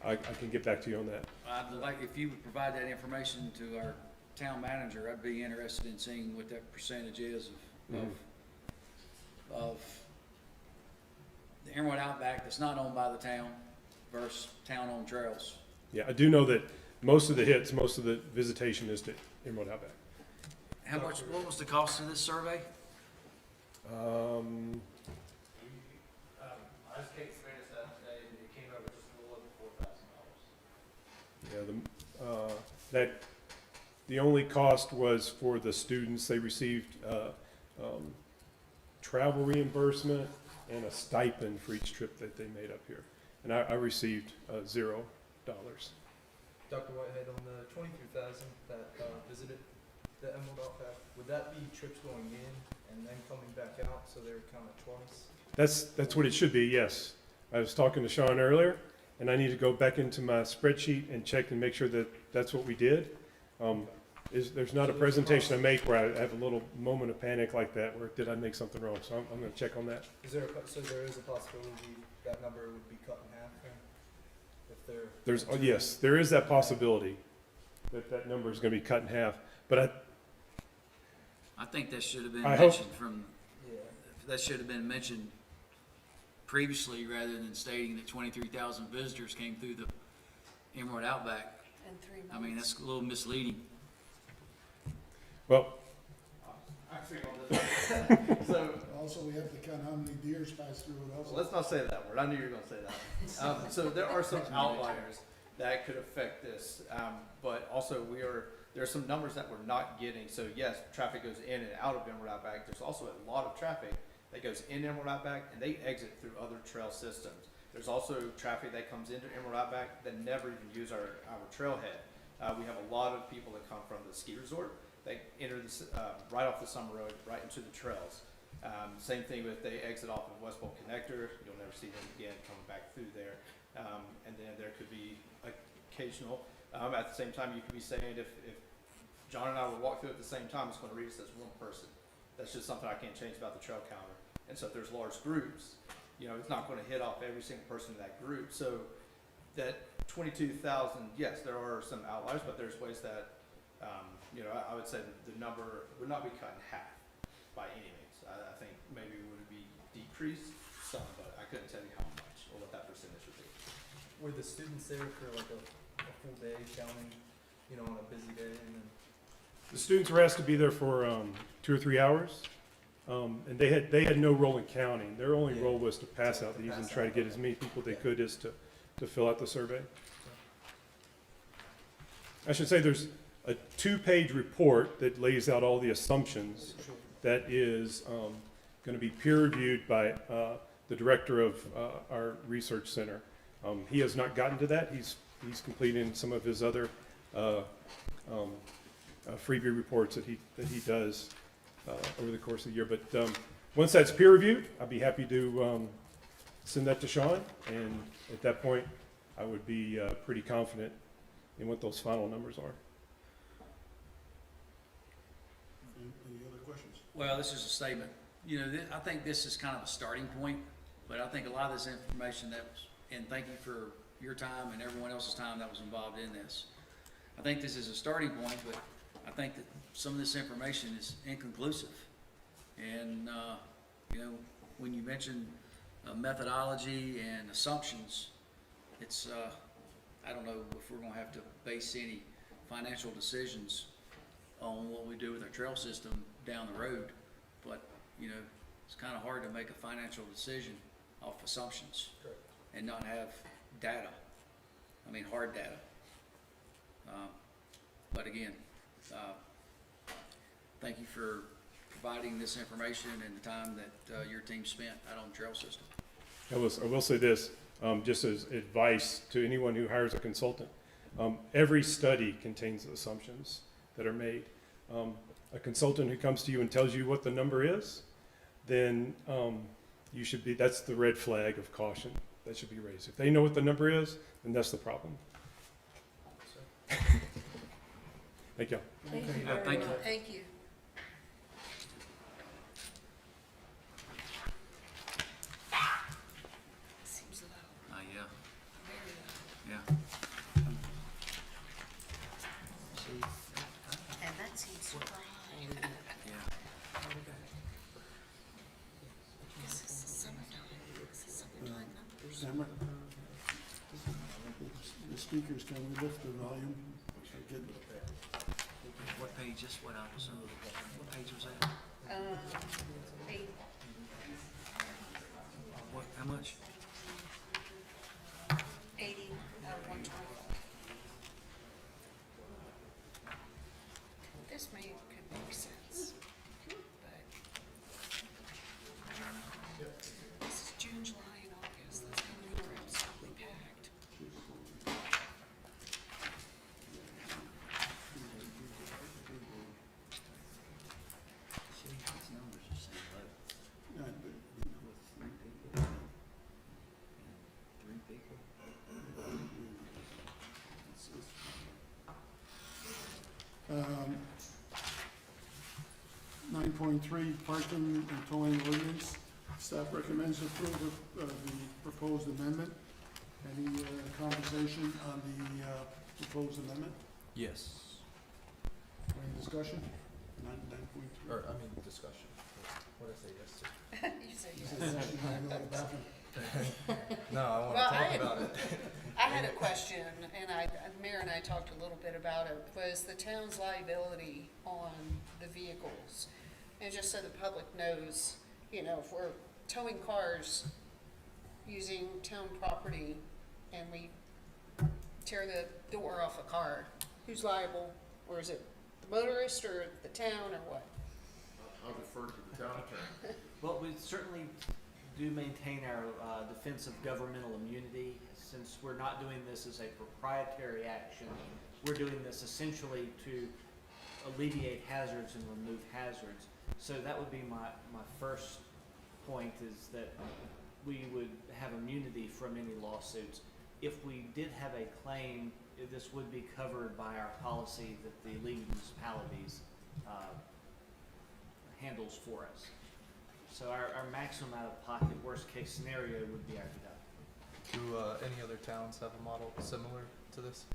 I can get back to you on that. I'd like, if you would provide that information to our town manager, I'd be interested in seeing what that percentage is of the Emerald Outback that's not owned by the town versus town-owned trails. Yeah, I do know that most of the visitation is to Emerald Outback. What was the cost of this survey? I just can't experience that today, and it came over just a little over $4,000. Yeah, the only cost was for the students. They received travel reimbursement and a stipend for each trip that they made up here. And I received $0. Dr. Whitehead, on the 23,000 that visited the Emerald Outback, would that be trips going in and then coming back out, so they're counted twice? That's what it should be, yes. I was talking to Sean earlier, and I need to go back into my spreadsheet and check and make sure that that's what we did. There's not a presentation I make where I have a little moment of panic like that, where did I make something wrong? So I'm going to check on that. So there is a possibility that number would be cut in half then? Yes, there is that possibility that number is going to be cut in half. But I think that should have been I mentioned hope- that should have been mentioned previously rather than stating that 23,000 visitors came through the Emerald Outback. And 3 months. I mean, that's a little misleading. well, So, Also, we have to count how many deers pass through it also. let's not say that word. I knew you were going to say that. So there are some outliers that could affect this, but also there are some numbers that we're not getting. So yes, traffic goes in and out of Emerald Outback. There's also a lot of traffic that goes in Emerald Outback and they exit through other trail systems. There's also traffic that comes into Emerald Outback that never even use our trailhead. We have a lot of people that come from the ski resort. They enter this right off the summer road, right into the trails. Same thing if they exit off of West Bowl Connector, you'll never see them again coming back through there. And then there could be occasional, at the same time you could be saying if John and I would walk through at the same time, it's going to read us as one person. That's just something I can't change about the trail counter. And so if there's large groups, it's not going to hit off every single person in that group. So that 22,000, yes, there are some outliers, but there's ways that, I would say the number would not be cut in half by any means. I think maybe it would be decreased some, but I couldn't tell you how much or what that percentage would be. Were the students there for like a full day counting, on a busy day and then? the students were asked to be there for 2 or 3 hours, and they had no role in counting. Their only role was to pass out these and try to get as many people they could as to fill out the survey. I should say there's a 2-page report that lays out all the assumptions that is going to be peer reviewed by the director of our research center. He has not gotten to that. He's completing some of his other freebie reports that he does over the course of the year. But once that's peer reviewed, I'd be happy to send that to Sean, and at that point, I would be pretty confident in what those final numbers are. Any other questions? Well, this is a statement. You know, I think this is kind of a starting point, but I think a lot of this information that was, and thank you for your time and everyone else's time that was involved in this. I think this is a starting point, but I think that some of this information is inconclusive. And, you know, when you mention methodology and assumptions, it's, I don't know if we're gonna have to base any financial decisions on what we do with our trail system down the road, but, you know, it's kind of hard to make a financial decision off assumptions and not have data, I mean, hard data. But again, thank you for providing this information and the time that your team spent out on the trail system. I will say this, just as advice to anyone who hires a consultant. Every study contains assumptions that are made. A consultant who comes to you and tells you what the number is, then you should be, that's the red flag of caution that should be raised. If they know what the number is, then that's the problem. Thank you. Thank you Thank very you. much. Thank you. Seems low, Yeah, very low. yeah. And that seems super high. Yeah. This is summertime. This is summertime numbers. Cameron? The speakers, can we lift the volume? Get- What page is what I was, what page was that? 8. What, how much? 80 out of 125. This could make sense, but this is June, July, and August. That's when we were absolutely packed. See, these numbers are saying low. uh, Three people? 9.3, parking and towing ordinance. Staff recommends approval of the proposed amendment. Any conversation on the proposed amendment? Yes. Any discussion? 9.3. Or, I mean, discussion. What did I say yes to? You said You yes. said yes, you wanna go to the bathroom? No, I want Well, to I talk had- about it. I had a question, and Mayor and I talked a little bit about it, was the town's liability on the vehicles. And just so the public knows, you know, if we're towing cars using town property and we tear the door off a car, who's liable? Or is it the motorist or the town or what? I'll defer to the town attorney. Well, we certainly do maintain our defense of governmental immunity. Since we're not doing this as a proprietary action, we're doing this essentially to alleviate hazards and remove hazards. So that would be my first point, is that we would have immunity from any lawsuits. If we did have a claim, this would be covered by our policy that the League of Municipalities handles for us. So our maximum out-of-pocket worst-case scenario would be our deductible. Do any other towns have a model similar to this?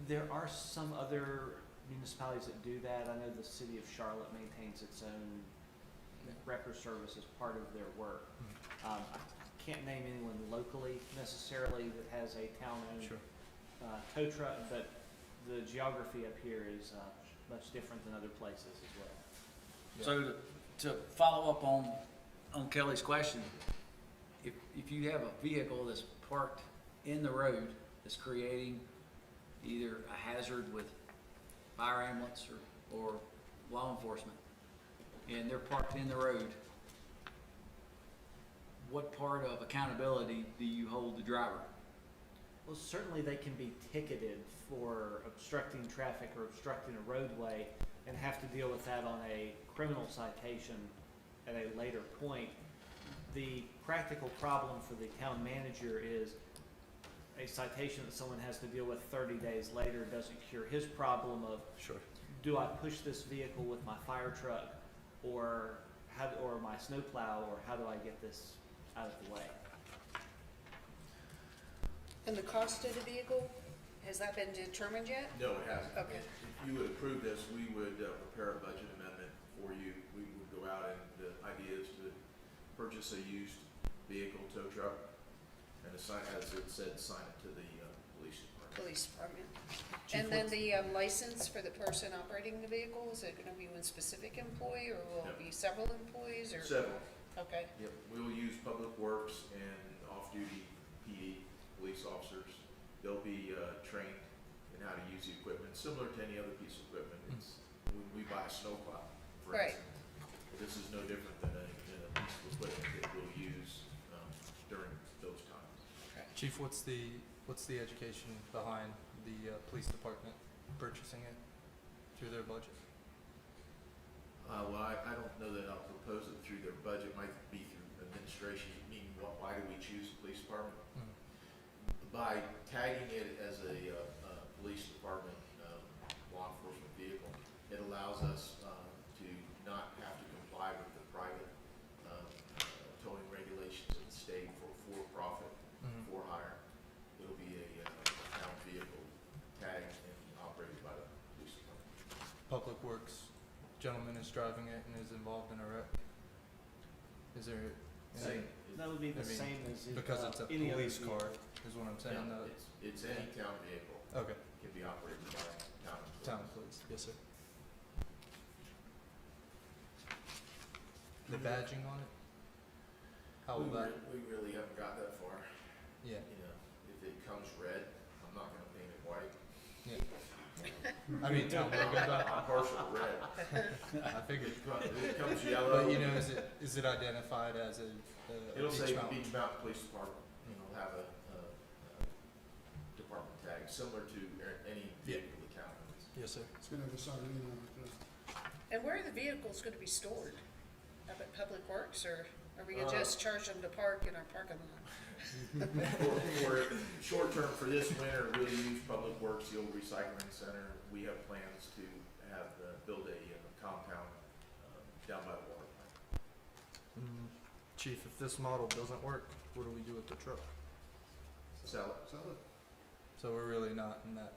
There are some other municipalities that do that. I know the city of Charlotte maintains its own record service as part of their work. I can't name anyone locally necessarily that has a town-owned tow truck, but the geography up here is much different than other places as well. So to follow up on Kelly's question, if you have a vehicle that's parked in the road that's creating either a hazard with fire ambulance or law enforcement, and they're parked in the road, what part of accountability do you hold the driver? Well, certainly they can be ticketed for obstructing traffic or obstructing a roadway and have to deal with that on a criminal citation at a later point. The practical problem for the town manager is a citation that someone has to deal with 30 days later doesn't cure his problem of, Sure. do I push this vehicle with my fire truck or my snowplow, or how do I get this out of the way? And the cost of the vehicle, has that been determined yet? No, it hasn't. Okay. If you would approve this, we would prepare a budget amendment for you. We would go out and the idea is to purchase a used vehicle, tow truck, and assign, as it said, assign it to the police department. Police department. Chief, And then what's- the license for the person operating the vehicle, is it gonna be one specific employee, or will it No. be several employees, or? Several. Okay, Yep, we will use Public Works and off-duty PD, police officers. They'll be trained in how to use the equipment, similar to any other piece of equipment. It's, when we buy a snowplow, for Right. instance. This is no different than a piece of equipment that we'll use during those times. Chief, what's the education behind the police department purchasing it through their budget? Well, I don't know that I'll propose it through their budget, might be through administration, meaning why do we choose the police department? By tagging it as a police department law enforcement vehicle, it allows us to not have to comply with the private towing regulations of the state for profit, for hire. It'll be a town vehicle tagged and operated by the police department. Public Works gentleman is driving it and is involved in a wreck. Is there? Same. That would be the I mean, same as because it's a any other police car, vehicle. is what I'm saying. No, it's any town vehicle Okay, can be operated by town employees. town police. Yes, sir. The badging on it? How will that? We really haven't got that far. Yeah. You know, if it comes red, I'm not gonna paint it white. Yeah. I mean, town logo. I'm partial to red. I figured. If it comes yellow. But you know, is it identified as a It'll say Beach Mountain? Beach Mountain Police Department, and it'll have a department tag, similar to any vehicle the town owns. Yes, sir. It's gonna have a siren on it. and where are the vehicles gonna be stored? Up at Public Works, or are we gonna just charge them to park in our parking lot? For short term, for this winter, we'll use Public Works, the old recycling center. We have plans to have, build a compound down by the water plant. Chief, if this model doesn't work, what do we do with the truck? Sell it. Sell it. So we're really not in that.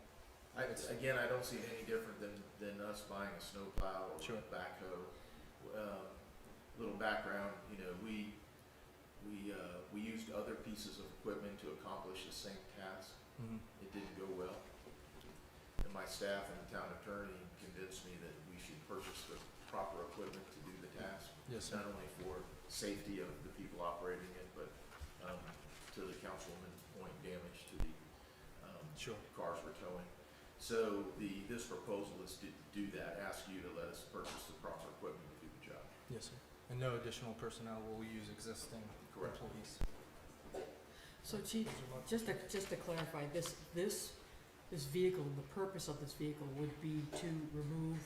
Again, I don't see it any different than us buying a snowplow or Sure. a backhoe. Little background, you know, we used other pieces of equipment to accomplish the same task. It didn't go well. And my staff and the town attorney convinced me that we should purchase the proper equipment to do the task. Yes, sir. Not only for safety of the people operating it, but to the councilman's point, damage to the Sure. cars we're towing. So this proposal is to do that, ask you to let us purchase the proper equipment to do the job. Yes, sir. And no additional personnel, will we use existing Correct. employees? So Chief, just to clarify, this vehicle, the purpose of this vehicle would be to remove,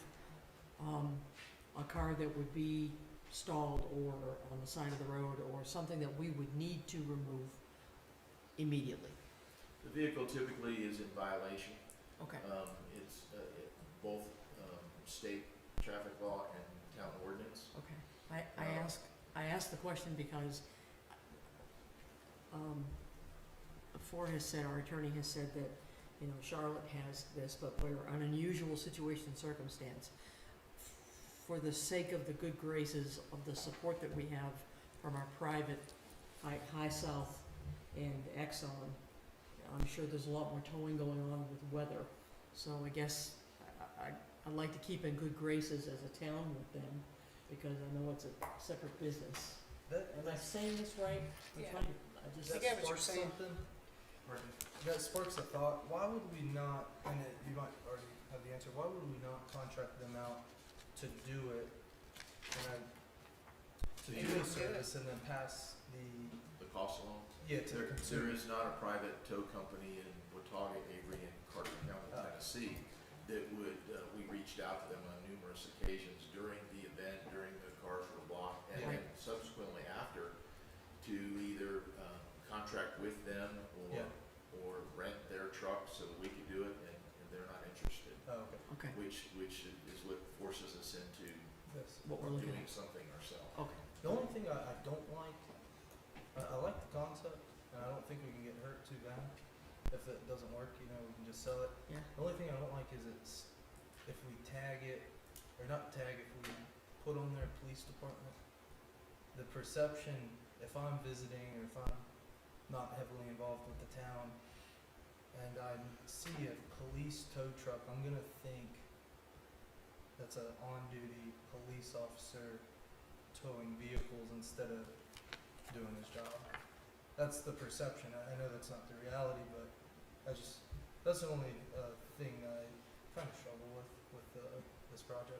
a car that would be stalled or on the side of the road, or something that we would need to remove immediately. The vehicle typically is in violation. Okay. It's both state traffic law and town ordinance. Okay, I asked the question because, our attorney has said that, you know, Charlotte has this, but we're an unusual situation circumstance. For the sake of the good graces of the support that we have from our private, High South and Exxon, I'm sure there's a lot more towing going on with weather. So I guess I'd like to keep in good graces as a town with them, because I know it's a separate business. Am I saying this right? I'm Yeah. trying- I just- I get what you're saying. That sparks a thought. Why would we not, and you might already have the answer, why would we not contract them out to do it? And to do it do it. service and then pass The cost alone? yeah, to the There consumer. is not a private tow company in Watauga, Avery, and Carter County, Tennessee, that would, we reached out to them on numerous occasions during the event, during the cars were blocked, and then subsequently after, to either, contract with them Yeah. or rent their truck so that we could do it, and they're not interested, Oh, okay. Okay, which is what forces us into Yes. what we're looking doing at. something ourselves. Okay, The only thing I don't like, I like the concept, and I don't think we can get hurt too bad. If it doesn't work, you know, we can just sell it. yeah. The only thing I don't like is if we tag it, or not tag, if we put on their police department, the perception, if I'm visiting or if I'm not heavily involved with the town, and I see a police tow truck, I'm gonna think that's an on-duty police officer towing vehicles instead of doing his job. That's the perception. I know that's not the reality, but that's the only thing I kind of struggle with this project.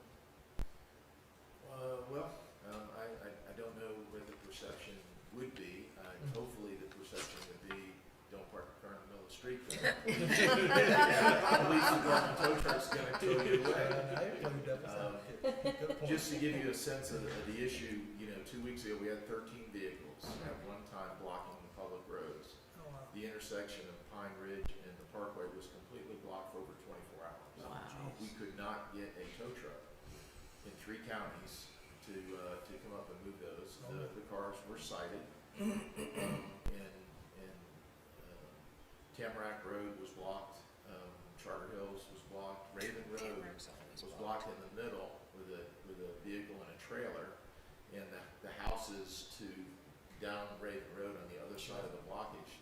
I don't know what the perception would be. Hopefully the perception would be, don't park your car in the middle of the street. Police department tow truck's gonna tow you away. Good point. Just to give you a sense of the issue, 2 weeks ago, we had 13 vehicles at one time blocking the public roads. Oh, wow. The intersection of Pine Ridge and the Parkway was completely blocked for over 24 hours. Wow. We could not get a tow truck in 3 counties to come up and move those. The cars were cited, and Tamarack Road was blocked, Charter Hills was blocked, Raven Road Tamarack's always was blocked. blocked in the middle with a vehicle and a trailer, and the houses to down Raven Road on the other side of the blockage,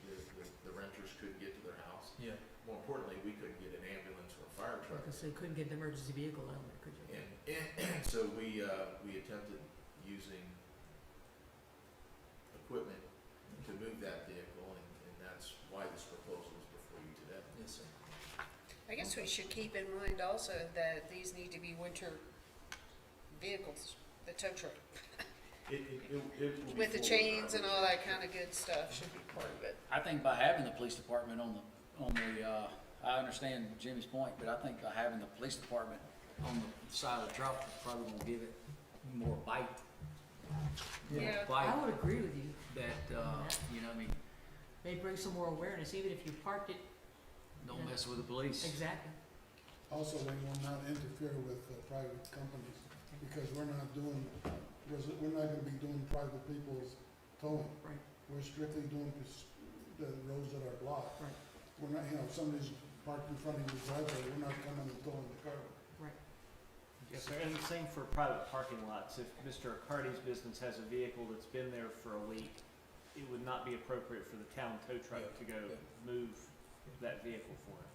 the renters couldn't get to their house. Yeah. More importantly, we couldn't get an ambulance or a fire truck. Because they couldn't get the emergency vehicle down there, could you? And so we attempted using equipment to move that vehicle, and that's why this proposal is before you today. Yes, sir. I guess we should keep in mind also that these need to be winter vehicles, the tow truck. It will be With the full chains and coverage. all that kind of good stuff should be part of it. I think by having the police department on the, I understand Jimmy's point, but I think by having the police department on the side of the truck, is probably gonna give it more bite. Yeah. Bite I would agree with you. that, I mean, May bring some more awareness, even if you parked it. don't mess with the police. Exactly. Also, we will not interfere with private companies, because we're not gonna be doing private people's towing. Right. We're strictly doing the roads that are blocked. Right. We're not, if somebody's parked in front of your driveway, we're not coming and towing the car. Yes, sir, and the same for private parking lots. If Mr. Accardi's business has a vehicle that's been there for a week, it would not be appropriate for the town tow truck to go move that vehicle for him.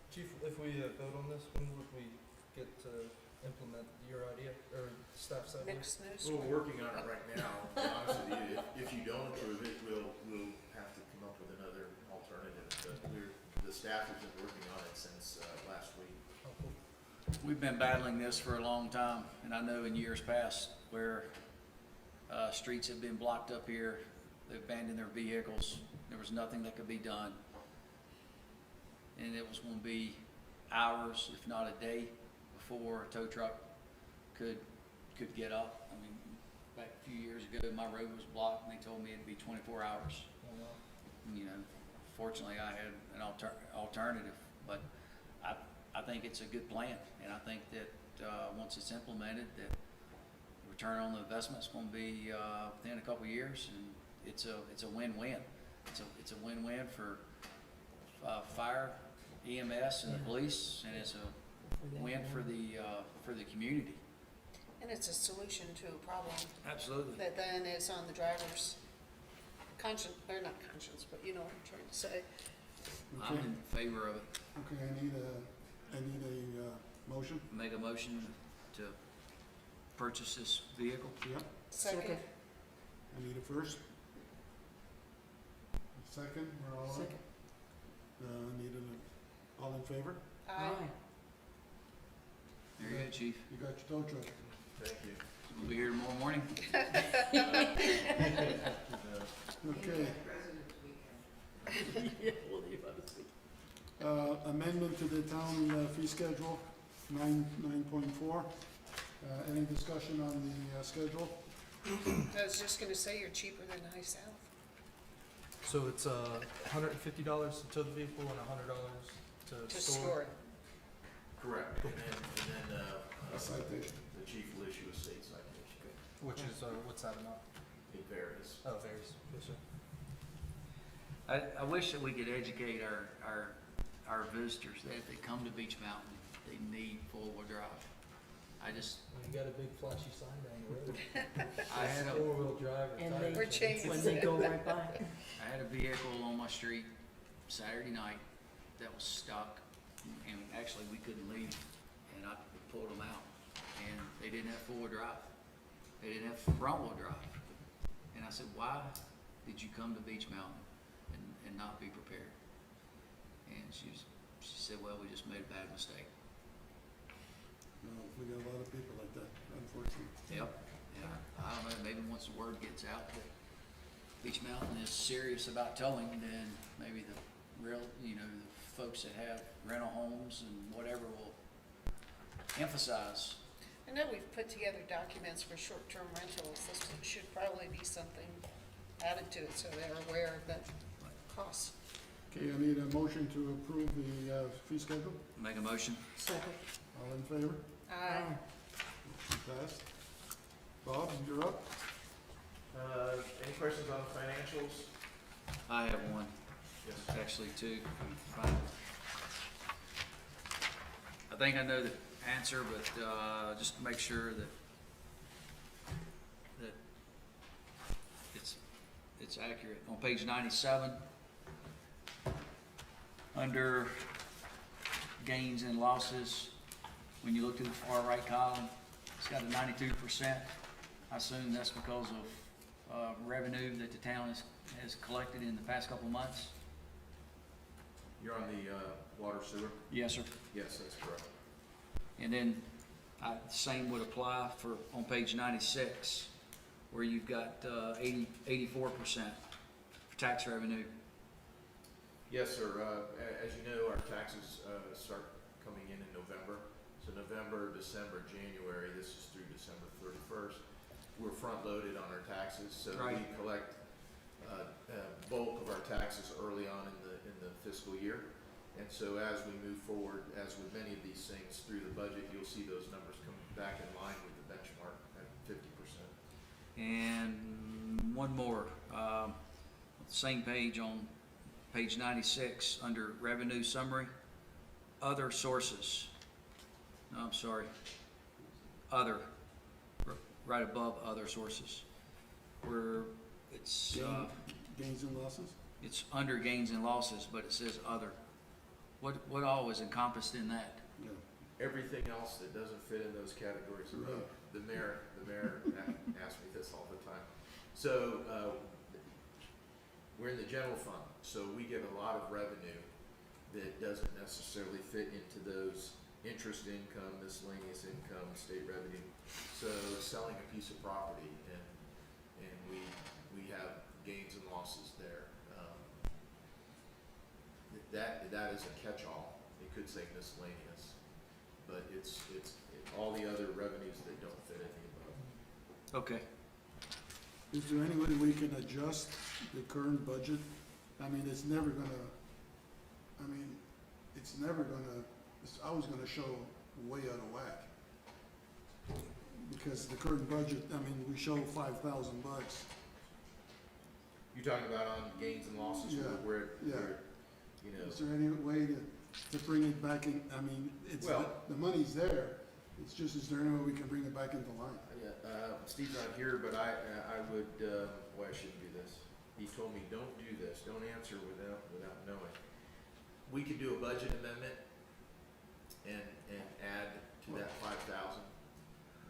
Chief, if we vote on this, when would we get to implement your idea, or staff's idea? Next We're snowstorm. working on it right now. To be honest with you, if you don't approve it, we'll have to come up with another alternative. But the staff has been working on it since last week. Oh, cool. We've been battling this for a long time, and I know in years past where streets have been blocked up here, they've abandoned their vehicles, there was nothing that could be done. And it was gonna be hours, if not a day, before a tow truck could get up. I mean, back a few years ago, my road was blocked, and they told me it'd be 24 hours. Oh, wow. Fortunately, I had an alternative, but I think it's a good plan, and I think that, once it's implemented, that the return on the investment's gonna be, within a couple of years, and it's a win-win. It's a win-win for, fire, EMS and the police, and it's a win for the community. And it's a solution to a problem Absolutely. that then is on the driver's conscience, or not conscience, but you know what I'm trying to say. I'm in favor of it. Okay, I need a motion. Make a motion to purchase this vehicle. Yep. Second. I need a first. Second, we're all on. Second. I need all in favor? Aye. There you go, chief. You got your tow truck. Thank you. We'll be here tomorrow morning. town fee schedule, 9.4. Any discussion on the schedule? I was just gonna say you're cheaper than High South. So it's $150 to tow the vehicle and $100 To store it. Correct. And then, A citation. the chief will issue a state citation. which is what's that amount? It varies. Oh, varies. Yes, sir. I wish that we could educate our visitors that if they come to Beach Mountain, they need four-wheel drive. I just, Well, you got a big flashy sign down the road. I had a, Four-wheel drive. And tire We're change. changing. When they go right by. I had a vehicle on my street Saturday night that was stuck, and actually we couldn't leave, and I pulled them out, and they didn't have four-wheel drive. They didn't have front-wheel drive. And I said, why did you come to Beach Mountain and not be prepared? And she said, well, we just made a bad mistake. No, we got a lot of people like that, unfortunately. Yep. Yeah, I don't know, maybe once the word gets out that Beach Mountain is serious about towing, then maybe the real, the folks that have rental homes and whatever will emphasize. I know we've put together documents for short-term rentals. This should probably be something added to it so they're aware of the costs. Okay, I need a motion to approve the fee schedule. Make a motion? Second. All in favor? Passed. Bob, you're up. Any questions on the financials? I have one. Yes. Actually, two. Fine. I think I know the answer, but just to make sure that it's accurate. On page 97, under gains and losses, when you look to the far right column, it's got a 92%. I assume that's because of revenue that the town has collected in the past couple of months. You're on the water sewer? Yes, sir. Yes, that's correct. And then, same would apply on page 96, where you've got 84% for tax revenue. Yes, sir. As you know, our taxes start coming in November. So November, December, January, this is through December 31st. We're front-loaded on our taxes, so Right. we collect bulk of our taxes early on in the fiscal year. And so as we move forward, as with many of these things through the budget, you'll see those numbers come back in line with the benchmark at 50%. And one more, same page on page 96, under revenue summary, other sources. No, I'm sorry, other, right above other sources, where it's, Gains and losses? it's under gains and losses, but it says other. What all is encompassed in that? Yeah. Everything else that doesn't fit in those categories, Right. the mayor asks me this all the time. So, we're in the general fund, so we get a lot of revenue that doesn't necessarily fit into those interest income, miscellaneous income, state revenue. So selling a piece of property and we have gains and losses there. That is a catch-all. It could say miscellaneous, but it's all the other revenues that don't fit in the above. Okay. Is there any way we can adjust the current budget? I mean, it's never gonna it's always gonna show way out of whack. Because the current budget, I mean, we show $5,000. You talking about on gains and losses, Yeah, where, yeah. you know, Is there any way to bring it back in? I mean, Well- the money's there. It's just, is there any way we can bring it back into line? Steve's not here, but I would, I shouldn't do this. He told me, don't do this, don't answer without knowing. We could do a budget amendment and add to that 5,000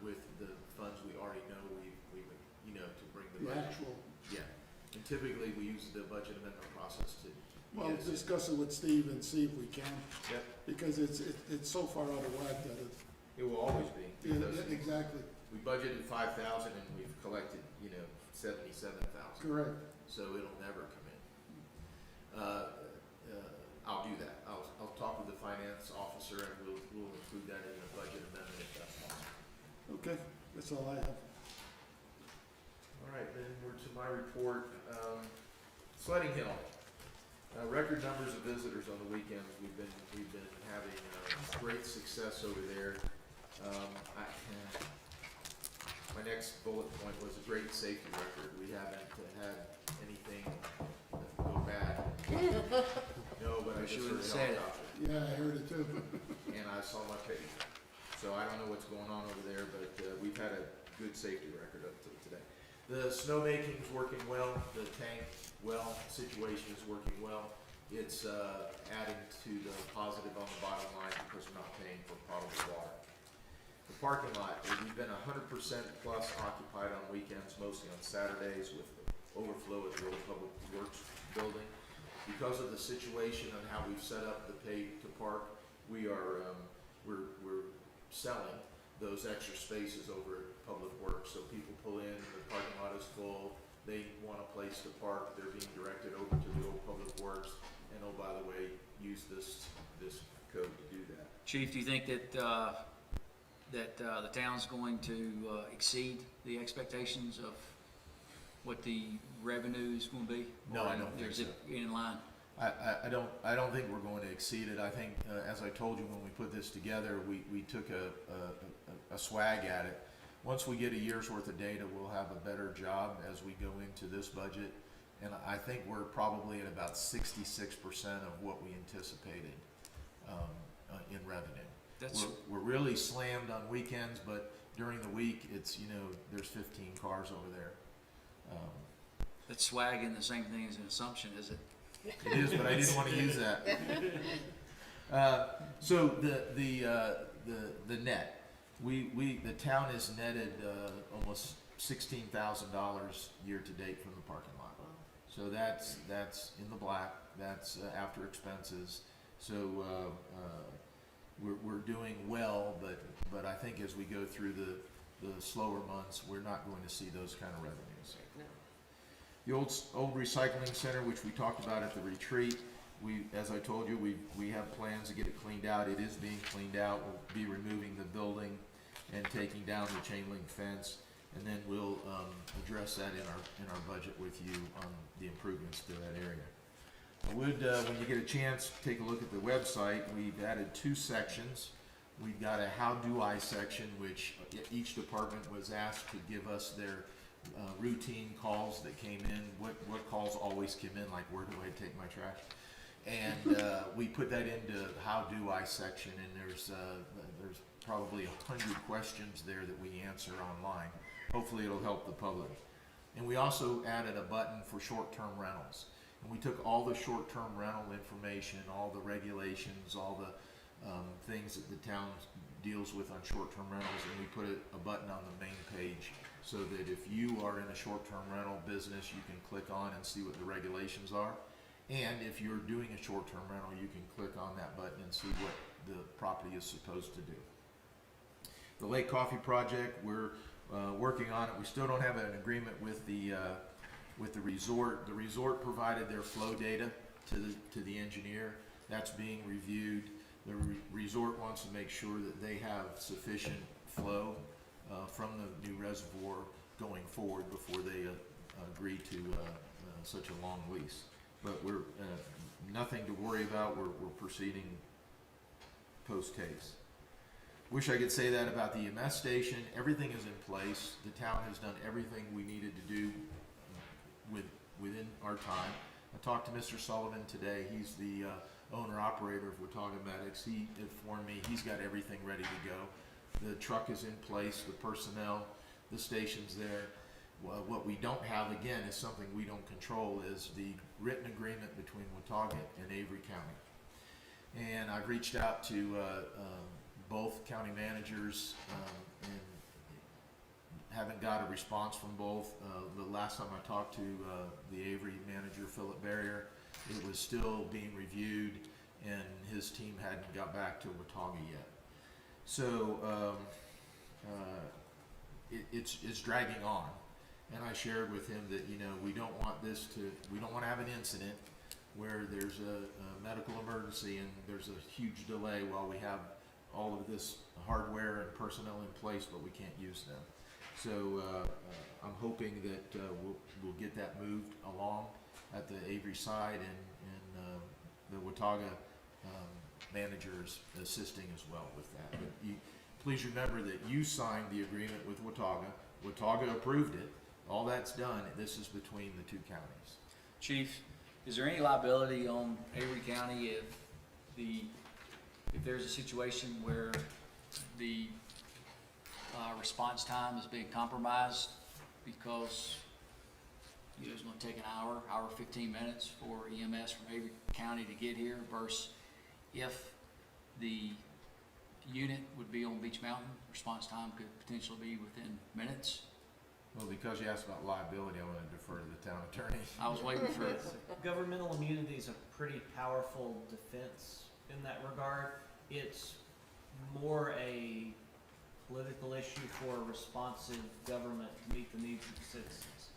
with the funds we already know we would, to bring the The budget. actual, Yeah, and typically we use the budget amendment process to. well, get us- discuss it with Steve and see if we can, Yep, because it's so far out of whack that it will always be. because exactly, We budgeted 5,000 and we've collected, 77,000. correct. So it'll never come in. I'll do that. I'll talk with the finance officer and we'll include that in the budget amendment if that's possible. Okay, that's all I have. All right, then we're to my report. Sledding Hill. Record numbers of visitors on the weekends. We've been having great success over there. My next bullet point was a great safety record. We haven't had anything go bad. No, but I just heard a helicopter. Yeah, I heard it too. And I saw my page. So I don't know what's going on over there, but we've had a good safety record up to today. The snowmaking's working well. The tank well situation is working well. It's adding to the positive on the bottom line because we're not paying for potable water. The parking lot, we've been 100% plus occupied on weekends, mostly on Saturdays with the overflow at the old Public Works building. Because of the situation on how we've set up the pay to park, we're selling those extra spaces over at Public Works. So people pull in, the parking lot is full, they want a place to park, they're being directed over to the old Public Works, and oh, by the way, use this code to do that. Chief, do you think that the town's going to exceed the expectations of what the revenue is going to be? No, Or I don't think is it in line? I don't think we're going to exceed it. I think, as I told you when we put this together, we took a swag at it. Once we get a year's worth of data, we'll have a better job as we go into this budget. And I think we're probably at about 66% of what we anticipated in revenue. We're really slammed on weekends, but during the week, it's, there's 15 cars over there. That's swag and the same thing as an assumption, is it? It is, but I didn't want to use that. So the net, the town has netted almost $16,000 year to date from the parking lot. So that's in the black. That's after expenses. So we're doing well, but I think as we go through the slower months, we're not going to see those kind of revenues. No. The old recycling center, which we talked about at the retreat, as I told you, we have plans to get it cleaned out. It is being cleaned out. We'll be removing the building and taking down the chain link fence, and then we'll address that in our budget with you on the improvements to that area. I would, when you get a chance, take a look at the website. We've added 2 sections. We've got a how do I section, which each department was asked to give us their routine calls that came in, what calls always come in, like where do I take my trash? And we put that into how do I section, and there's probably 100 questions there that we answer online. Hopefully it'll help the public. And we also added a button for short-term rentals. And we took all the short-term rental information, all the regulations, all the things that the town deals with on short-term rentals, and we put a button on the main page so that if you are in a short-term rental business, you can click on and see what the regulations are. And if you're doing a short-term rental, you can click on that button and see what the property is supposed to do. The Lake Coffee Project, we're working on it. We still don't have an agreement with the resort. The resort provided their flow data to the engineer. That's being reviewed. The resort wants to make sure that they have sufficient flow from the new reservoir going forward before they agree to such a long lease. But we're nothing to worry about. We're proceeding post-case. Wish I could say that about the EMS station. Everything is in place. The town has done everything we needed to do within our time. I talked to Mr. Sullivan today. He's the owner-operator of Watauga-Medics. He informed me he's got everything ready to go. The truck is in place, the personnel, the station's there. What we don't have, again, is something we don't control, is the written agreement between Watauga and Avery County. And I've reached out to both county managers and haven't got a response from both. The last time I talked to the Avery manager, Philip Barrier, it was still being reviewed and his team hadn't got back to Watauga yet. So it's dragging on. And I shared with him that, we don't want to have an incident where there's a medical emergency and there's a huge delay while we have all of this hardware and personnel in place, but we can't use them. So I'm hoping that we'll get that moved along at the Avery side, and the Watauga managers assisting as well with that. But please remember that you signed the agreement with Watauga. Watauga approved it. All that's done. This is between the two counties. Chief, is there any liability on Avery County if there's a situation where the response time is being compromised because it's going to take an hour 15 minutes for EMS from Avery County to get here, versus if the unit would be on Beach Mountain, response time could potentially be within minutes? Well, because you asked about liability, I want to defer to the town attorney. I was waiting for Governmental immunity is a pretty powerful defense in that regard. It's more a political issue for a responsive government to meet the needs of the citizens.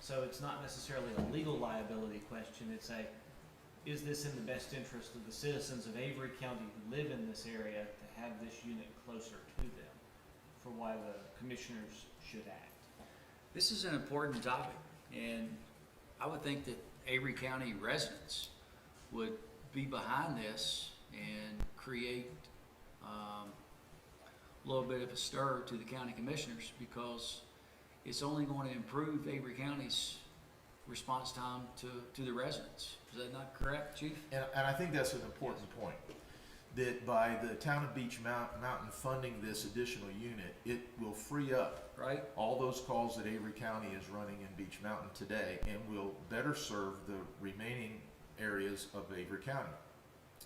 So it's not necessarily a legal liability question. It's is this in the best interest of the citizens of Avery County who live in this area to have this unit closer to them, for why the commissioners should act. This is an important topic, and I would think that Avery County residents would be behind this and create a little bit of a stir to the county commissioners, because it's only going to improve Avery County's response time to the residents. Is that not correct, Chief? And I think that's an important point, that by the town of Beach Mountain funding this additional unit, it will free up all those calls that Avery County is running in Beach Mountain today, and will better serve the remaining areas of Avery County.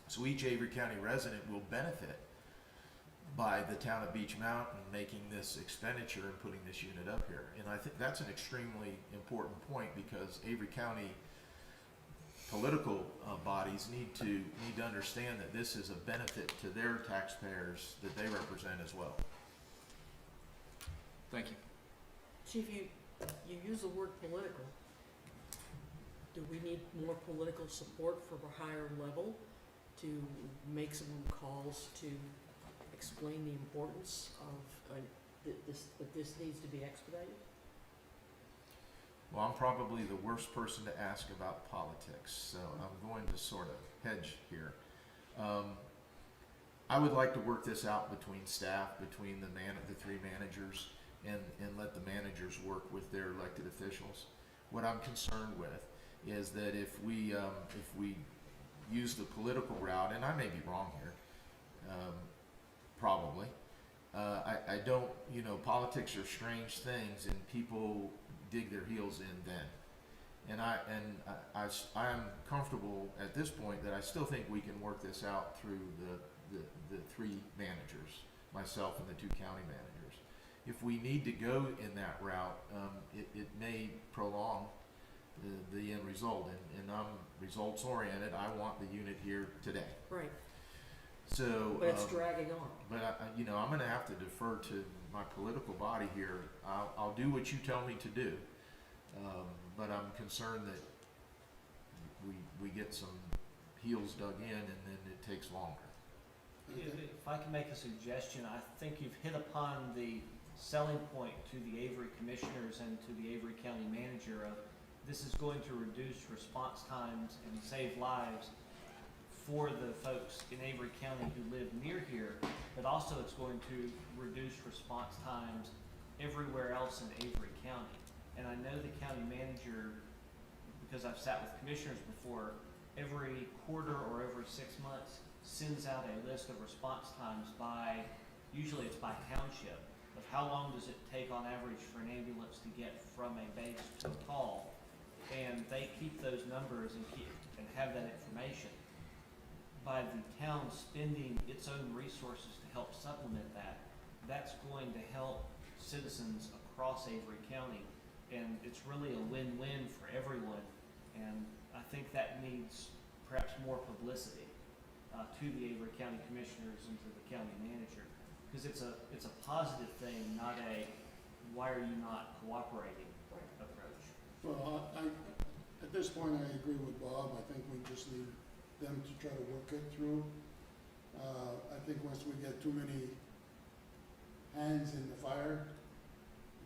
So each Avery County resident will benefit by the town of Beach Mountain making this expenditure and putting this unit up here. And I think that's an extremely important point, because Avery County political bodies need to understand that this is a benefit to their taxpayers that they represent as well. Thank you. Chief, you use the word political. Do we need more political support from a higher level to make some calls to explain the importance of that this needs to be expedited? Well, I'm probably the worst person to ask about politics, so I'm going to sort of hedge here. I would like to work this out between staff, between the three managers, and let the managers work with their elected officials. What I'm concerned with is that if we use the political route, and I may be wrong here, probably. I don't, politics are strange things, and people dig their heels in then. And I am comfortable at this point that I still think we can work this out through the three managers, myself and the two county managers. If we need to go in that route, it may prolong the end result, and I'm results oriented. I want the unit here today. Right. So, but it's dragging on. But I'm going to have to defer to my political body here. I'll do what you tell me to do, but I'm concerned that we get some heels dug in, and then it takes longer. If I can make a suggestion, I think you've hit upon the selling point to the Avery commissioners and to the Avery County manager of this is going to reduce response times and save lives for the folks in Avery County who live near here, but also it's going to reduce response times everywhere else in Avery County. And I know the county manager, because I've sat with commissioners before, every quarter or every 6 months sends out a list of response times usually it's by township, of how long does it take on average for an ambulance to get from a base to a call. And they keep those numbers and have that information. By the town spending its own resources to help supplement that, that's going to help citizens across Avery County, and it's really a win-win for everyone. And I think that needs perhaps more publicity to the Avery County commissioners and to the county manager, because it's a positive thing, not a why are you not cooperating approach. Well, I At this point, I agree with Bob. I think we just need them to try to work it through. I think once we get too many hands in the fire,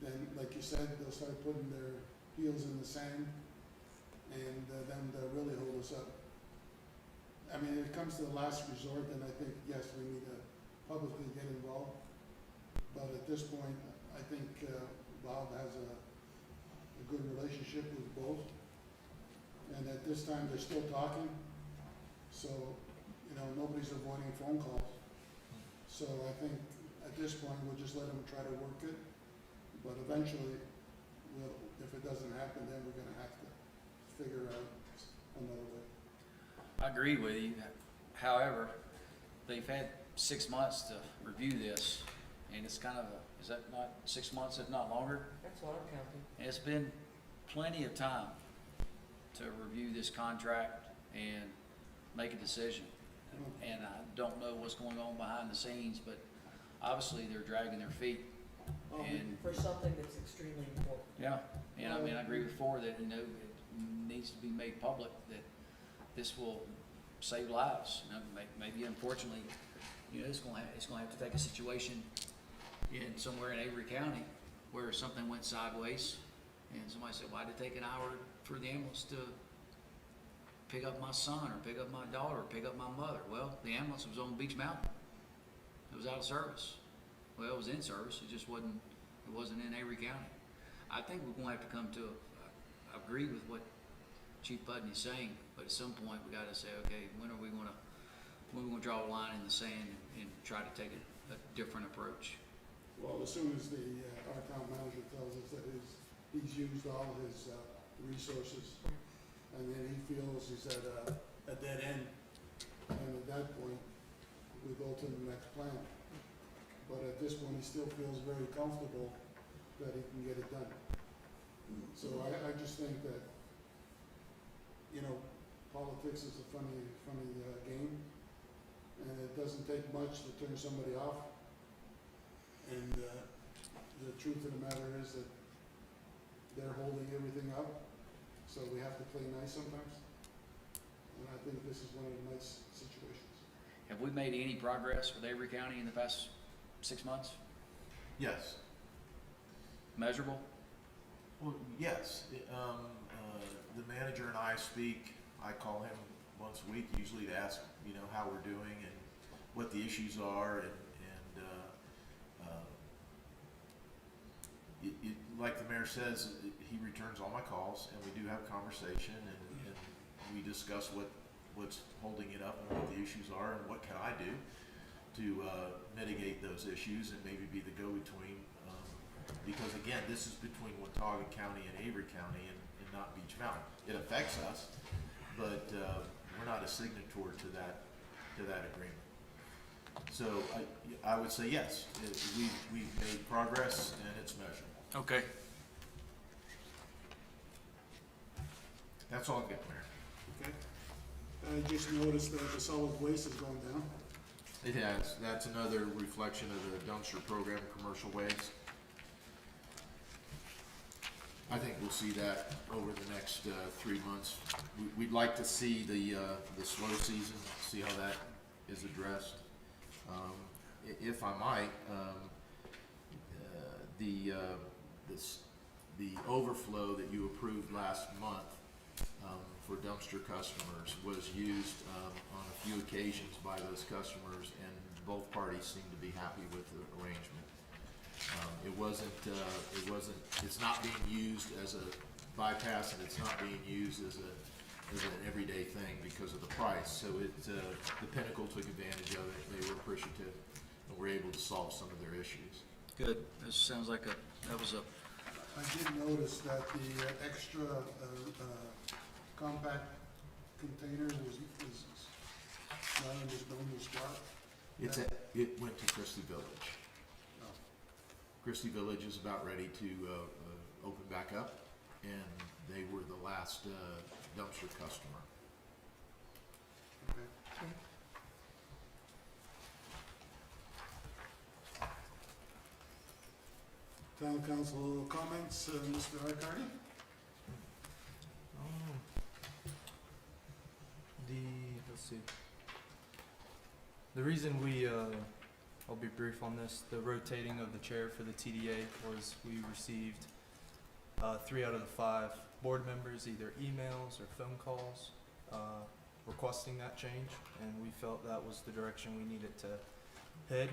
then, like you said, they'll start putting their heels in the sand, and then they'll really hold us up. I mean, it comes to the last resort, and I think, yes, we need to publicly get involved. But at this point, I think Bob has a good relationship with both. And at this time, they're still talking, so, you know, nobody's avoiding phone calls. So I think at this point, we'll just let them try to work it, but eventually, if it doesn't happen, then we're gonna have to figure out another way. I agree with you. However, they've had 6 months to review this, and it's kind of is that not 6 months, if not longer? That's what I'm counting. And it's been plenty of time to review this contract and make a decision. And I don't know what's going on behind the scenes, but obviously they're dragging their feet. And For something that's extremely important. yeah, and I mean, I agree with Ford that, you know, it needs to be made public that this will save lives. You know, maybe unfortunately, you know, it's gonna have to take a situation in somewhere in Avery County where something went sideways and somebody said, why did it take an hour for the ambulance to pick up my son or pick up my daughter or pick up my mother? Well, the ambulance was on Beach Mountain. It was out of service. Well, it was in service, it just wasn't in Avery County. I think we're gonna have to come to I agree with what Chief Budden is saying, but at some point we gotta say, okay, when are we gonna draw a line in the sand and try to take a different approach? Well, as soon as our town manager tells us that he's used all his resources, and then he feels he's at a dead end, and at that point, we go to the next plan. But at this point, he still feels very comfortable that he can get it done. So I just think that, you know, politics is a funny game, and it doesn't take much to turn somebody off. And the truth of the matter is that they're holding everything up, so we have to play nice sometimes. And I think this is one of the nice situations. Have we made any progress with Avery County in the past 6 months? Yes. Measurable? Well, yes. The manager and I speak. I call him once a week, usually to ask, you know, how we're doing and what the issues are, and like the mayor says, he returns all my calls, and we do have conversation, and we discuss what's holding it up and what the issues are, and what can I do to mitigate those issues and maybe be the go-between. Because again, this is between Watauga County and Avery County, and not Beach Mountain. It affects us, but we're not a signatory to that agreement. So I would say yes, we've made progress, and it's measurable. Okay. That's all I've got, Mayor. Okay? I just noticed that the solid waste has gone down. It has. That's another reflection of the dumpster program, commercial waste. I think we'll see that over the next 3 months. We'd like to see the slow season, see how that is addressed. If I might, the overflow that you approved last month for dumpster customers was used on a few occasions by those customers, and both parties seem to be happy with the arrangement. It's not being used as a bypass, and it's not being used as an everyday thing because of the price. So the Pinnacle took advantage of it. They were appreciative, and were able to solve some of their issues. Good. This sounds like that was a I did notice that the extra compact container was not in this normal spot. It went to Christie Village. Oh. Christie Village is about ready to open back up, and they were the last dumpster customer. Okay. Town council comments, Mr. Arcardi? let's see. The reason we, I'll be brief on this, the rotating of the chair for the TDA was we received 3 out of the 5 board members, either emails or phone calls, requesting that change, and we felt that was the direction we needed to head.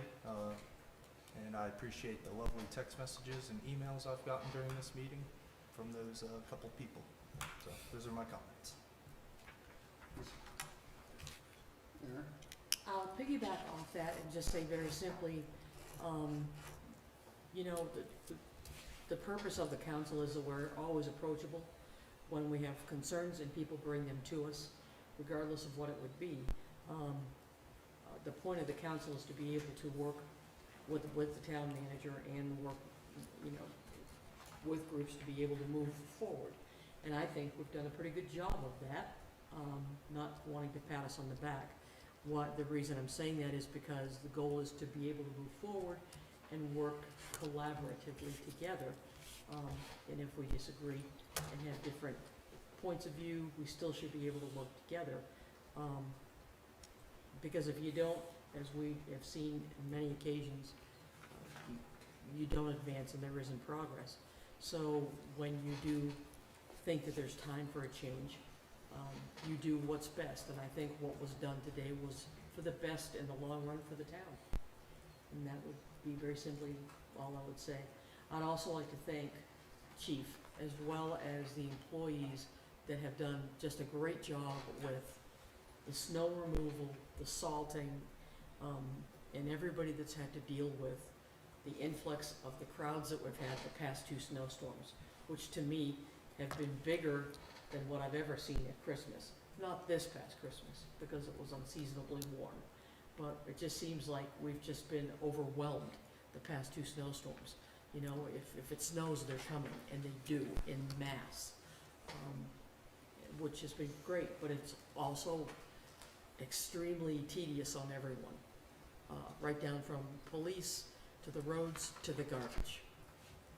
And I appreciate the lovely text messages and emails I've gotten during this meeting from those couple people. So those are my comments. Aaron? I'll piggyback off that and just say very simply, you know, the purpose of the council is that we're always approachable when we have concerns and people bring them to us, regardless of what it would be. The point of the council is to be able to work with the town manager and work, you know, with groups to be able to move forward. And I think we've done a pretty good job of that, not wanting to pat us on the back. The reason I'm saying that is because the goal is to be able to move forward and work collaboratively together. And if we disagree and have different points of view, we still should be able to work together. Because if you don't, as we have seen on many occasions, you don't advance and there isn't progress. So when you do think that there's time for a change, you do what's best. And I think what was done today was for the best in the long run for the town. And that would be very simply all I would say. I'd also like to thank Chief, as well as the employees that have done just a great job with the snow removal, the salting, and everybody that's had to deal with the influx of the crowds that we've had the past 2 snowstorms, which to me have been bigger than what I've ever seen at Christmas. Not this past Christmas, because it was unseasonably warm, but it just seems like we've just been overwhelmed the past 2 snowstorms. You know, if it snows, they're coming, and they do in mass, which has been great, but it's also extremely tedious on everyone, right down from police to the roads to the garbage.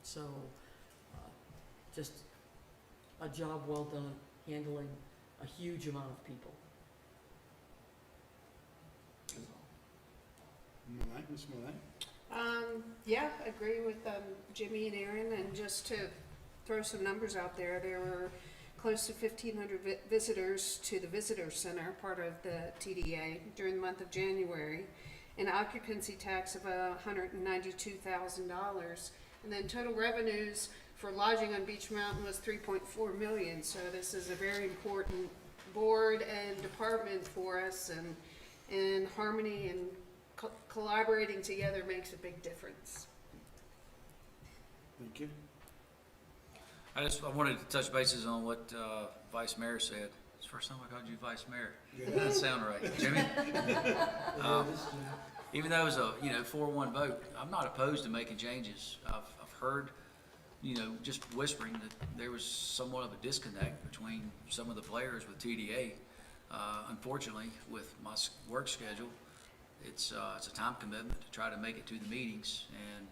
So, just a job well done handling a huge amount of people. Monet, Ms. Monet? Yeah, agree with Jimmy and Aaron, and just to throw some numbers out there, there were close to 1,500 visitors to the visitor center, part of the TDA, during the month of January, an occupancy tax of $192,000, and then total revenues for lodging on Beach Mountain was $3.4 million. So this is a very important board and department for us, and harmony and collaborating together makes a big difference. Thank you. I wanted to touch bases on what Vice Mayor said. It's the first time I called you Vice Mayor. That doesn't sound right. Jimmy? Even though it was a 4-1 vote, I'm not opposed to making changes. I've heard, just whispering that there was somewhat of a disconnect between some of the players with TDA. Unfortunately, with my work schedule, it's a time commitment to try to make it to the meetings, and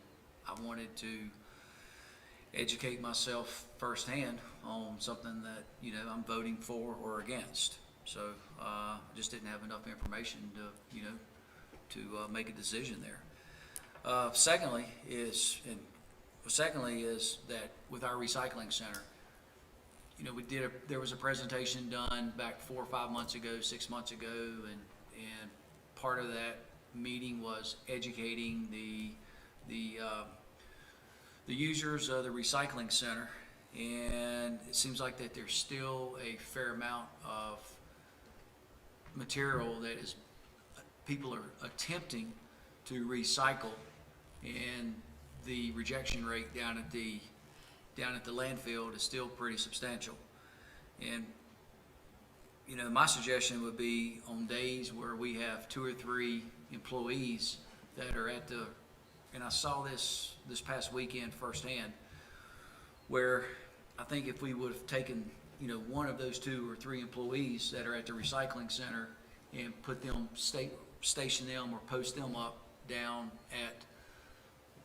I wanted to educate myself firsthand on something that I'm voting for or against. So I just didn't have enough information to make a decision there. Secondly is that with our recycling center, there was a presentation done back 4 or 5 months ago, 6 months ago, and part of that meeting was educating the users of the recycling center, and it seems like that there's still a fair amount of material that people are attempting to recycle, and the rejection rate down at the landfill is still pretty substantial. And my suggestion would be on days where we have 2 or 3 employees that are at the, and I saw this past weekend firsthand, where I think if we would have taken, one of those 2 or 3 employees that are at the recycling center and put them, station them or post them up down at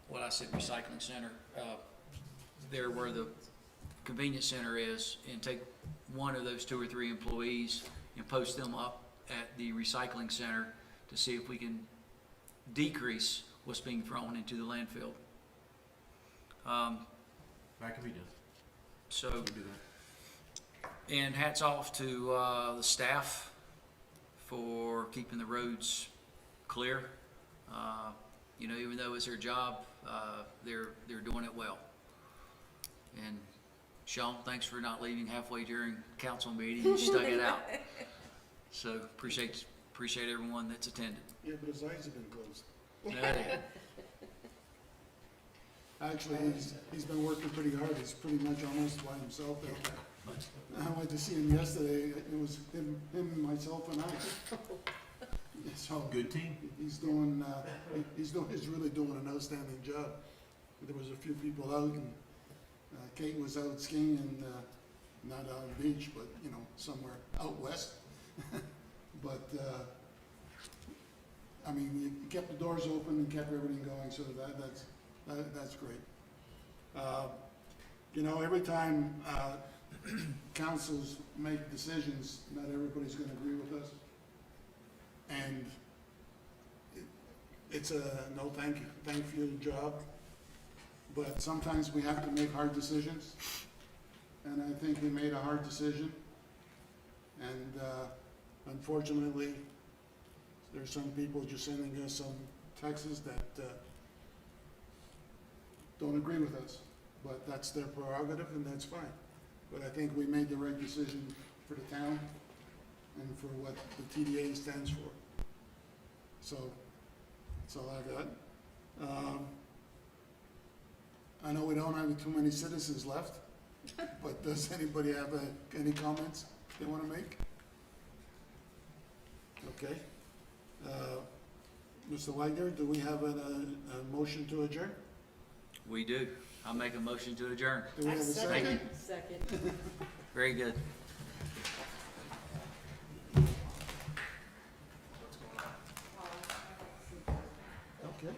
what I said recycling center, there where the convenience center is, and take one of those 2 or 3 employees and post them up at the recycling center to see if we can decrease what's being thrown into the landfill. That can be done. So, We'll do that. and hats off to the staff for keeping the roads clear. You know, even though it's their job, they're doing it well. And Sean, thanks for not leaving halfway during council meeting. You stuck it out. So appreciate everyone that's attended. Yeah, but his eyes have been closed. Yeah. Actually, he's been working pretty hard. He's pretty much almost by himself out there. I went to see him yesterday. It was him, myself, and I. So Good team. he's really doing an outstanding job. There was a few people out, and Kate was out skiing, and not out on the beach, but you know, somewhere out west. But I mean, you kept the doors open and kept everything going, so that's great. You know, every time councils make decisions, not everybody's going to agree with us. And it's a no thank you job, but sometimes we have to make hard decisions, and I think we made a hard decision, and unfortunately there's some people just sending us some texts that don't agree with us, but that's their prerogative and that's fine. But I think we made the right decision for the town and for what the TDA stands for. So, that's all I got. I know we don't have too many citizens left, but does anybody have any comments they want to make? Okay. Mr. Wagner, do we have a motion to adjourn? We do. I'll make a motion to adjourn. Do we have a second? Second. Very good. Okay.